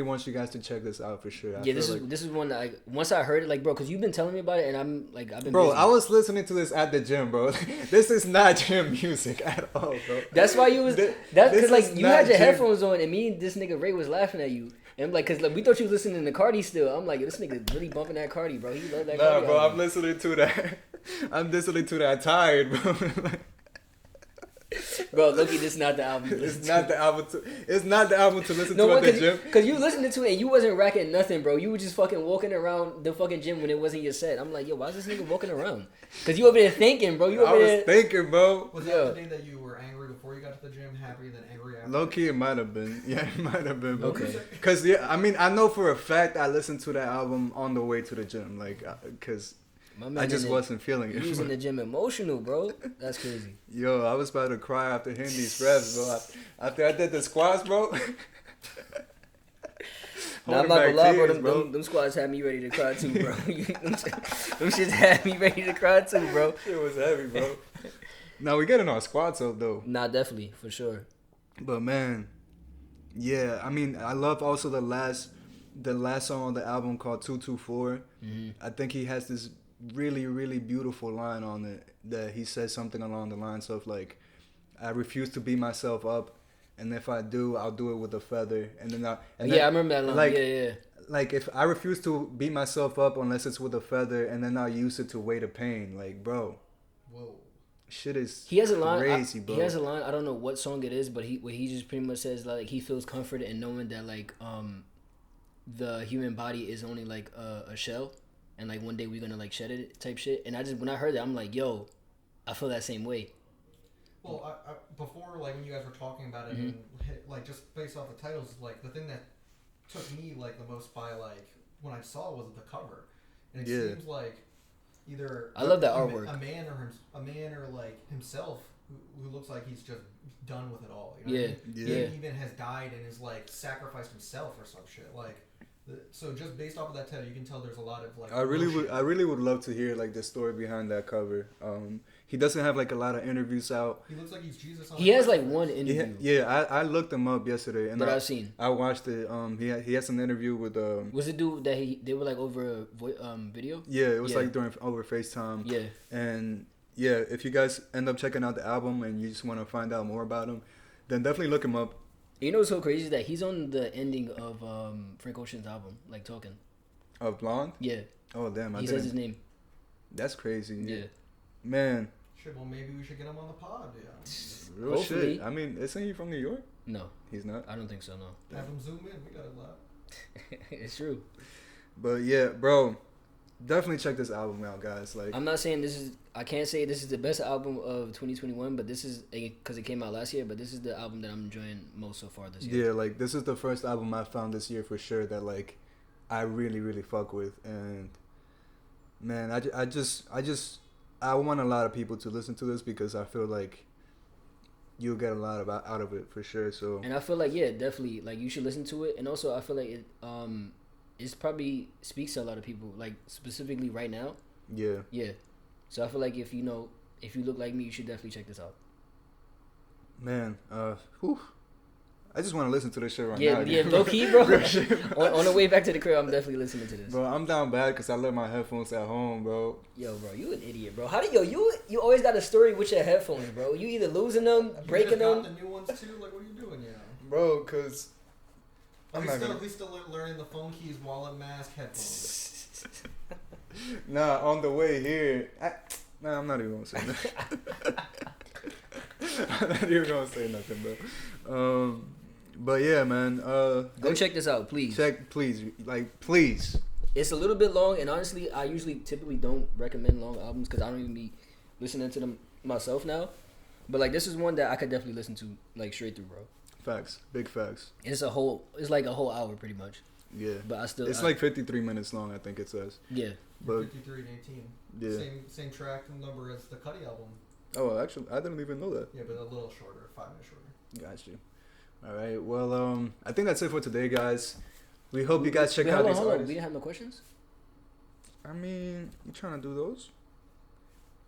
S1: want you guys to check this out for sure.
S2: This is one that once I heard it, like, bro, because you've been telling me about it, and I've been.
S1: Bro,
S2: busy.
S1: I was listening to this at the gym, bro. This is not gym music at all, bro.
S2: That's why you was because like you had your headphones on, and me and this nigga Ray was laughing at you. And I'm like, cause like, we thought you was listening to Cardi still. I'm like, this nigga really bumping that Cardi, bro. He love that. Cardi
S1: Bro,
S2: album.
S1: I'm listening to that. I'm listening to that tired, bro.
S2: Bro, Loki, this is not the album.
S1: It's not the album to listen to at the gym.
S2: Cause you listening to it and you wasn't racking nothing, bro. You were just fucking walking around the fucking gym when it wasn't your set. I'm like, yo, why is this nigga walking around? Cause you over there thinking, bro.
S1: I was thinking, bro.
S3: Was that the day that you were angry before you got to the gym, happy, then angry after?
S1: Low key, it might have been. Yeah, it might have been. Bro.
S2: Okay.
S1: Cause I mean, I know for a fact I listened to that album on the way to the gym, like, cause I just wasn't feeling it.
S2: You was in the gym emotional, bro. That's crazy.
S1: Yo, I was about to cry after hearing these reps, bro. After I did the squats, bro.
S2: Nah, I'm not gonna lie, bro. Them squats had me ready to cry too, bro. them shits had me ready to cry too, bro.
S1: It was heavy, bro. Now we getting our squats up though.
S2: Nah, definitely, for sure.
S1: But man, yeah, I mean, I love also the last song on the album called 224.
S2: Mm-hmm.
S1: I think he has this really, really beautiful line on it that he says something along the lines of like, I refuse to beat myself up, and if I do, I'll do it with a feather. And then I
S2: remember that line.
S1: Like,
S2: yeah.
S1: Like if I refuse to beat myself up unless it's with a feather, and then I'll use it to weigh the pain. Like, bro,
S3: whoa,
S1: shit is
S2: he has a line.
S1: Crazy, bro.
S2: He has a line. I don't know what song it is, but he just pretty much says like he feels comforted in knowing that like the human body is only like a shell. And like one day we're gonna like shed it type shit. And when I heard that, I'm like, yo, I feel that same way.
S3: Well, I before like when you guys were talking about it, and like just based off the titles, like the thing that took me like the most by like when I saw was the cover, and it
S1: Yeah.
S3: seems like either
S2: I love that artwork.
S3: a man or like himself who looks like he's just done with it all. You know
S2: Yeah,
S3: what I mean?
S2: yeah.
S3: He even has died and is like sacrificed himself or some shit. Like, so just based off of that title, you can tell there's a lot of like.
S1: I really would love to hear like the story behind that cover. He doesn't have like a lot of interviews out.
S3: He looks like he's Jesus.
S2: He has like one interview.
S1: Yeah, I looked him up yesterday and
S2: I've seen.
S1: I watched it. He has an interview with
S2: Was it dude that they were like over video?
S1: Yeah, it was like over FaceTime.
S2: Yeah.
S1: And yeah, if you guys end up checking out the album and you just want to find out more about him, then definitely look him up.
S2: You know what's so crazy is that he's on the ending of Frank Ocean's album, like Talking.
S1: Of Blonde?
S2: Yeah.
S1: Oh damn!
S2: He says his name.
S1: That's crazy.
S2: Yeah.
S1: Man.
S3: Shit, well maybe we should get him on the pod. Yeah.
S1: Real
S2: Hopefully.
S1: shit. I mean, isn't he from New York?
S2: No.
S1: He's not.
S2: I don't think so. No.
S3: Have him zoom in. We got a lot.
S2: It's true.
S1: But yeah, bro, definitely check this album out, guys. Like,
S2: I'm not saying I can't say this is the best album of 2021, but this is because it came out last year. But this is the album that I'm enjoying most so far this year.
S1: yeah, like this is the first album I found this year for sure that like I really really fuck with, and man, I want a lot of people to listen to this because I feel like you'll get a lot out of it for sure. So,
S2: and I feel like definitely like you should listen to it, and also I feel like it's probably speaks to a lot of people, like specifically right now.
S1: Yeah.
S2: Yeah. So I feel like if you look like me, you should definitely check this out.
S1: Man, whew. I just want to listen to this shit right now.
S2: Yeah, low key, bro. on the way back to the crib, I'm definitely listening to this.
S1: Bro, I'm down bad because I left my headphones at home, bro.
S2: Yo, bro, you an idiot, bro. How do you always got a story with your headphones, bro? You either losing them, breaking them.
S3: The new ones too. Like, what are you doing, you know?
S1: Bro, cause
S3: He's still learning the phone keys, wallet, mask, headphones.
S1: Nah, on the way here, I'm not even gonna say nothing. I'm not even gonna say nothing, bro. But yeah, man.
S2: Go check this out, please.
S1: Please.
S2: It's a little bit long, and honestly, I typically don't recommend long albums because I don't even be listening to them myself now. But like, this is one that I could definitely listen to like straight through, bro.
S1: Facts, big facts.
S2: It's like a whole hour pretty much.
S1: Yeah.
S2: But
S1: it's like 53 minutes long, I think it says.
S2: Yeah.
S1: But
S3: 53 and 18.
S1: Yeah.
S3: Same track number as the Cudi album.
S1: Oh, actually, I didn't even know that.
S3: Yeah, but a little shorter, 5 minutes shorter.
S1: Got you. All right. Well, I think that's it for today, guys. We hope you guys check out these artists.
S2: We didn't have no questions?
S1: I mean, you trying to do those?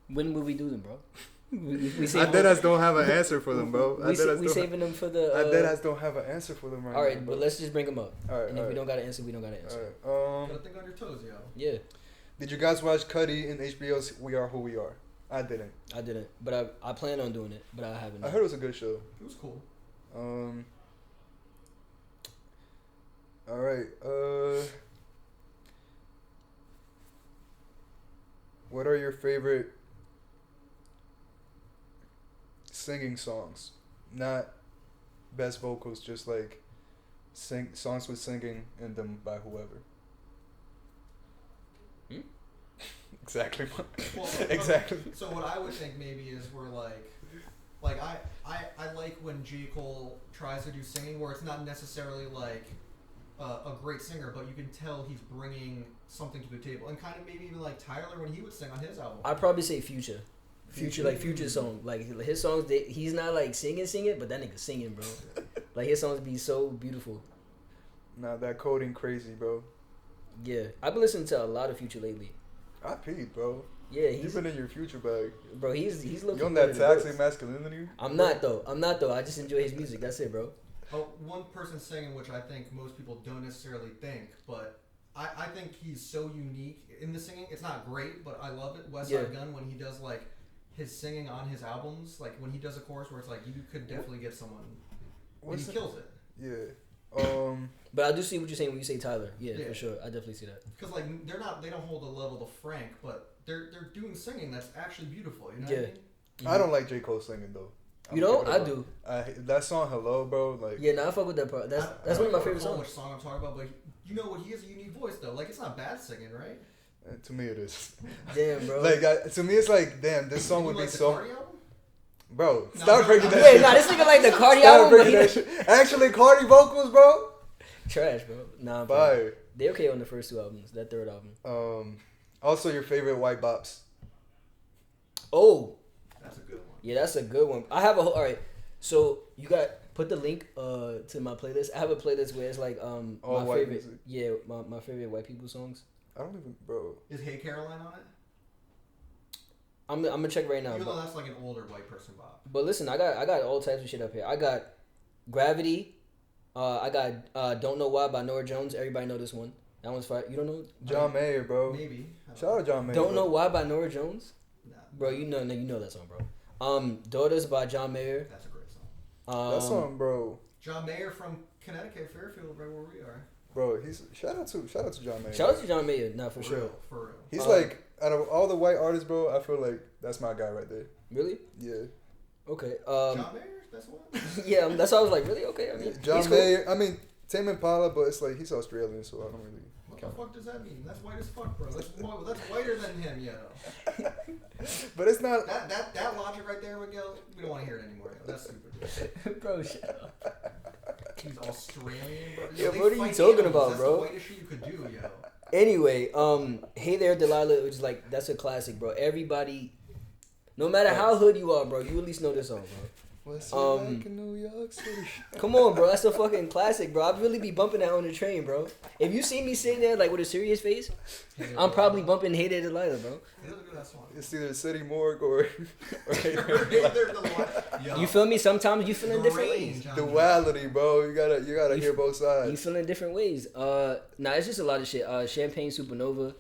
S2: When will we do them, bro?
S1: I deadass don't have an answer for them, bro.
S2: We saving them for the.
S1: I deadass don't have an answer for them right now.
S2: All right, but let's just bring them up.
S1: All right.
S2: And if we don't got an answer, we don't got an answer.
S1: All right.
S3: Gotta think on your toes, yo.
S2: Yeah.
S1: Did you guys watch Cudi and HBO's We Are Who We Are? I didn't.
S2: But I plan on doing it, but I haven't.
S1: I heard it was a good show.
S3: It was cool.
S1: All right. What are your favorite singing songs? Not best vocals, just like songs with singing in them by whoever. Exactly.
S3: Well,
S1: exactly.
S3: So what I would think maybe is we're like I like when J. Cole tries to do singing where it's not necessarily like a great singer, but you can tell he's bringing something to the table, and kind of maybe even like Tyler when he would sing on his album.
S2: I'd probably say Future song, like his songs. He's not like singing, but that nigga singing, bro. Like his songs be so beautiful.
S1: Nah, that coding crazy, bro.
S2: Yeah, I've been listening to a lot of Future lately.
S1: I peed, bro.
S2: Yeah,
S1: you've been in your Future bag,
S2: bro. He's looking.
S1: You on that toxic masculinity?
S2: I'm not though. I just enjoy his music. That's it, bro.
S3: Oh, one person singing, which I think most people don't necessarily think, but I think he's so unique in the singing. It's not great, but I love it. West Side Gun, when he does like his singing on his albums, like when he does a chorus where it's like you could definitely get someone, and he kills it.
S1: Yeah.
S2: But I do see what you're saying when you say Tyler. Yeah, for sure. I definitely see that.
S3: Because like they don't hold a level to Frank, but they're doing singing that's actually beautiful. You know what I mean?
S1: I don't like J. Cole singing though.
S2: You know, I do.
S1: That song "Hello," bro. Like,
S2: yeah, I fuck with that part. That's one of my favorite songs.
S3: Which song I'm talking about, but you know what? He has a unique voice though. Like it's not bad singing, right?
S1: To me, it is.
S2: Damn, bro.
S1: Like to me, it's like, damn, this song would be so. Bro,
S2: stop breaking that. Wait, nah, this nigga like the Cardi album.
S1: Actually, Cardi vocals, bro.
S2: Trash, bro. Nah,
S1: Fire.
S2: They okay on the first 2 albums. That third album.
S1: Also your favorite white bops.
S2: Oh.
S3: That's a good one.
S2: Yeah, that's a good one. I have a whole. All right. So you got put the link to my playlist. I have a playlist where it's like
S1: all
S2: my favorite.
S1: music.
S2: Yeah, my favorite white people songs.
S1: I don't even, bro.
S3: Is Hey Caroline on it?
S2: I'm gonna check right now.
S3: Even though that's like an older white person bop.
S2: But listen, I got all types of shit up here. I got Gravity. I got Don't Know Why by Norah Jones. Everybody know this one. That one's fire. You don't know?
S1: John Mayer, bro.
S3: Maybe.
S1: Shout out John Mayer.
S2: Don't Know Why by Norah Jones.
S3: Nah.
S2: Bro, you know that song, bro. Daughters by John Mayer.
S3: That's a great song.
S1: That song, bro.
S3: John Mayer from Connecticut, Fairfield, right where we are.
S1: Bro, he's shout out to John Mayer.
S2: Shout out to John Mayer, nah, for sure.
S3: For real.
S1: He's like out of all the white artists, bro. I feel like that's my guy right there.
S2: Really?
S1: Yeah.
S2: Okay.
S3: John Mayer, that's one.
S2: Yeah, that's why I was like, really? Okay. I mean,
S1: John
S2: he's cool.
S1: Mayer. I mean, Tame Impala, but it's like he's Australian, so I don't really.
S3: What the fuck does that mean? That's white as fuck, bro. That's whiter than him, yo.
S1: But it's not.
S3: That logic right there, Miguel. We don't want to hear it anymore. Yo. That's stupid.
S2: Bro, shut up.
S3: He's Australian, bro.
S2: Yeah,
S3: They
S2: what are you
S3: fight
S2: talking
S3: animals.
S2: about,
S3: That's
S2: bro?
S3: the whitest shit you could do, yo.
S2: Anyway, Hey There Delilah, which is like, that's a classic, bro. Everybody, no matter how hood you are, bro, you at least know this song, bro.
S1: What's it like in New York City?
S2: Come on, bro. That's a fucking classic, bro. I'd really be bumping that on the train, bro. If you see me sitting there, like, with a serious face, I'm probably bumping Hey There Delilah, bro.
S1: It's either City Morgue or
S2: You feel me? Sometimes you feel in different ways.
S1: Duality, bro. You gotta hear both sides.
S2: You feel in different ways. Nah, it's just a lot of shit. Champagne Supernova.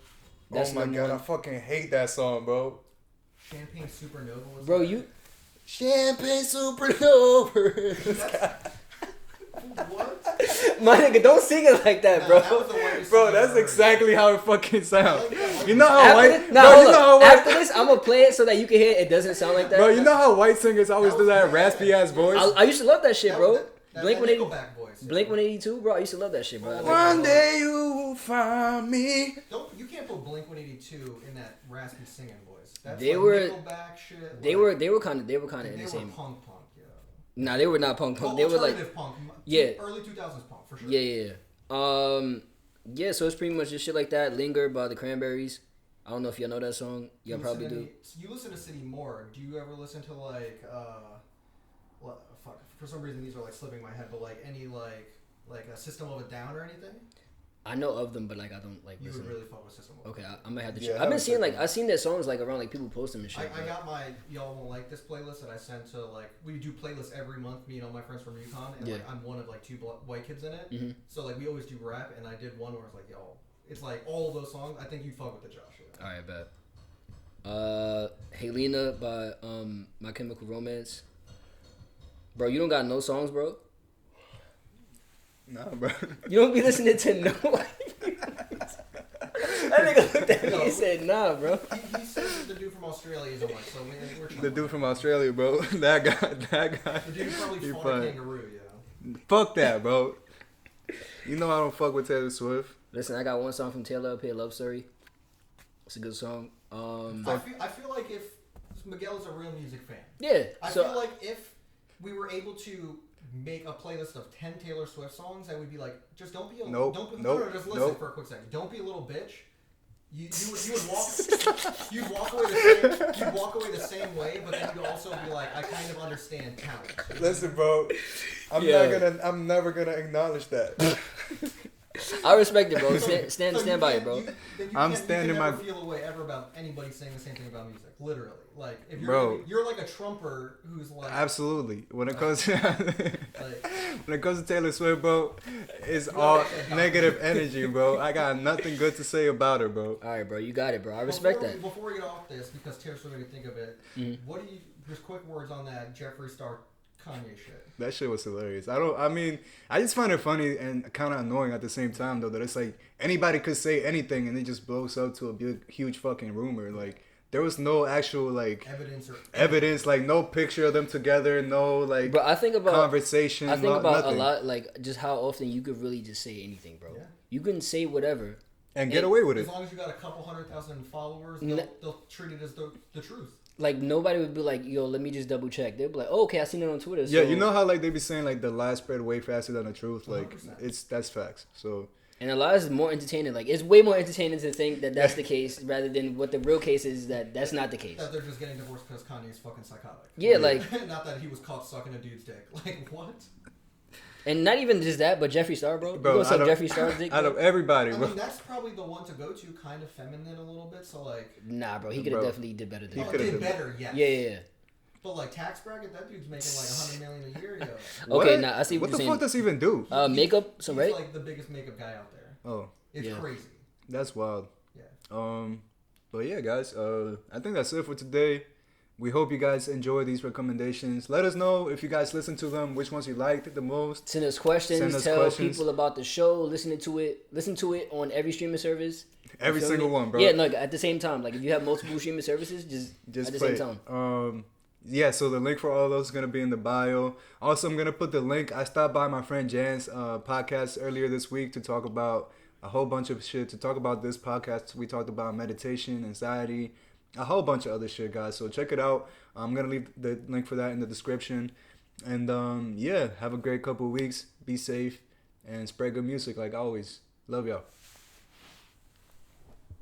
S2: That's
S1: oh my god,
S2: one.
S1: I fucking hate that song, bro.
S3: Champagne Supernova was
S2: Bro,
S3: that?
S2: you...
S1: Champagne Supernova.
S3: What?
S2: My nigga, don't sing it like that, bro.
S3: That was the whitest
S1: Bro,
S3: song
S1: that's
S3: I've ever
S1: exactly how it fucking sounds.
S3: heard.
S1: You know how
S2: After
S1: white,
S2: this, nah,
S1: bro,
S2: hold
S1: you know
S2: up.
S1: how white,
S2: After this, I'm gonna play it so that you can hear it. It doesn't sound like that.
S1: bro, you know how white singers always
S3: That
S1: do
S3: was
S1: that
S3: bad.
S1: raspy ass voice.
S2: I used to love that shit,
S3: That-
S2: bro.
S3: that
S2: Blink 180,
S3: Nickelback voice.
S2: Blink 182, bro. I used to love that shit, bro.
S1: One day you will find me.
S3: You can't put Blink 182 in that raspy singing voice. That's
S2: They
S3: like
S2: were-
S3: Nickelback shit.
S2: They were kind of in the
S3: They
S2: same.
S3: were punk, yo.
S2: Nah, they were not punk.
S3: Well,
S2: They were like,
S3: alternative punk.
S2: Yeah.
S3: Early 2000s punk for sure.
S2: yeah. Yeah. So it's pretty much just shit like that. Linger by the Cranberries. I don't know if y'all know that song. Y'all probably do.
S3: You listen to City Morgue. Do you ever listen to like fuck? For some reason these are like slipping my head, but like any like a System of a Down or anything?
S2: I know of them, but like I don't like
S3: You
S2: listen.
S3: would really fuck with System of a Down.
S2: Okay, I might have to
S1: Yeah,
S2: check.
S1: I
S2: I've been
S1: haven't
S2: seeing
S1: checked
S2: like
S1: them.
S2: I've seen their songs like around like people post them and shit.
S3: I got my Y'all Won't Like This playlist that I send to like we do playlists every month. Me and all my friends from UConn, and
S2: Yeah.
S3: like I'm one of like two white kids in it.
S2: Mm-hmm.
S3: So like we always do rap, and I did one where it's like it's like all of those songs. I think you'd fuck with the Josh.
S2: All right, bet. Helena by My Chemical Romance. Bro, you don't got no songs, bro.
S1: Nah, bro.
S2: You don't be listening to no. That nigga looked at me and said, "Nah, bro."
S3: He says the dude from Australia is a white, so we're
S1: The dude from Australia, bro. That guy.
S3: The dude probably
S1: he
S3: fought a
S1: fine.
S3: kangaroo,
S1: Fuck that, bro. You know I don't fuck with Taylor Swift.
S2: Listen, I got one song from Taylor up here, "Love Story." It's a good song.
S3: I feel like if Miguel is a real music fan,
S2: Yeah.
S3: I
S2: So
S3: feel like if we were able to make a playlist of 10 Taylor Swift songs, I would be like, just don't be a
S1: Nope,
S3: don't be,
S1: nope,
S3: no, just listen
S1: nope.
S3: for a quick second. Don't be a little bitch. You would walk away the same way, but then you'd also be like, I kind of understand talent.
S1: Listen, bro. I'm never gonna acknowledge that.
S2: I respect it, bro.
S3: So
S2: Stand by it, bro.
S1: I'm standing
S3: you
S1: my-
S3: can never feel a way ever about anybody saying the same thing about music. Literally, like if you're
S1: Bro.
S3: you're like a Trumper who's like
S1: Absolutely. When it comes to
S3: like,
S1: when it comes to Taylor Swift, bro, it's all negative energy, bro. I got nothing good to say about her, bro.
S2: All right, bro. You got it, bro. I respect that.
S3: Before we get off this, because Taylor Swift made me think of it. What do you just quick words on that Jeffree Star Kanye shit?
S1: That shit was hilarious. I just find it funny and kind of annoying at the same time, though, that it's like anybody could say anything and it just blows up to a big, huge fucking rumor. Like, there was no actual, like, evidence, like, no picture of them together, no, like,
S2: Bro, I think about
S1: conversation.
S2: I think about
S1: nothing.
S2: a lot, like just how often you could really just say anything, bro.
S3: Yeah.
S2: You can say whatever.
S1: And get away with
S3: As
S1: it.
S3: long as you got a couple 100,000 followers, they'll treat it as the truth.
S2: like nobody would be like, yo, let me just double check. They'd be like, oh, okay, I seen it on Twitter.
S1: Yeah,
S2: so.
S1: you know how like they be saying like the lies spread way faster than the truth. Like
S3: 100%.
S1: that's facts. So.
S2: And a lot is more entertaining. Like, it's way more entertaining to think that that's the case rather than what the real case is that that's not the case.
S3: That they're just getting divorced because Kanye's fucking psychotic.
S2: Yeah, like...
S3: not that he was caught sucking a dude's dick. Like, what?
S2: And not even just that, but Jeffree Star, bro. You gonna suck Jeffree Star's dick, bro?
S1: Out of everybody, bro.
S3: I mean, that's probably the one to go to, kind of feminine a little bit, so like...
S2: Nah, bro, he could have definitely did better than that.
S3: He did better, yes.
S2: Yeah.
S3: But like tax bracket, that dude's making like $100 million a year, yo.
S2: Okay, now I see what
S1: the
S2: you're saying.
S1: fuck does he even do?
S2: Makeup, so right?
S3: He's like the biggest makeup guy out there.
S1: Oh.
S3: It's crazy.
S1: That's wild.
S3: Yeah.
S1: But yeah, guys, I think that's it for today. We hope you guys enjoy these recommendations. Let us know if you guys listen to them, which ones you liked the most.
S2: Send us questions. Tell people about the show. Listen to it on every streaming service.
S1: Every single one, bro.
S2: Yeah, no, at the same time. Like if you have multiple streaming services, just at the same time.
S1: Yeah, so the link for all of those is going to be in the bio. Also, I'm going to put the link. I stopped by my friend Jan's podcast earlier this week to talk about a whole bunch of shit. To talk about this podcast, we talked about meditation, anxiety, a whole bunch of other shit, guys. So check it out. I'm going to leave the link for that in the description. And yeah, have a great couple of weeks. Be safe and spread good music like always. Love y'all.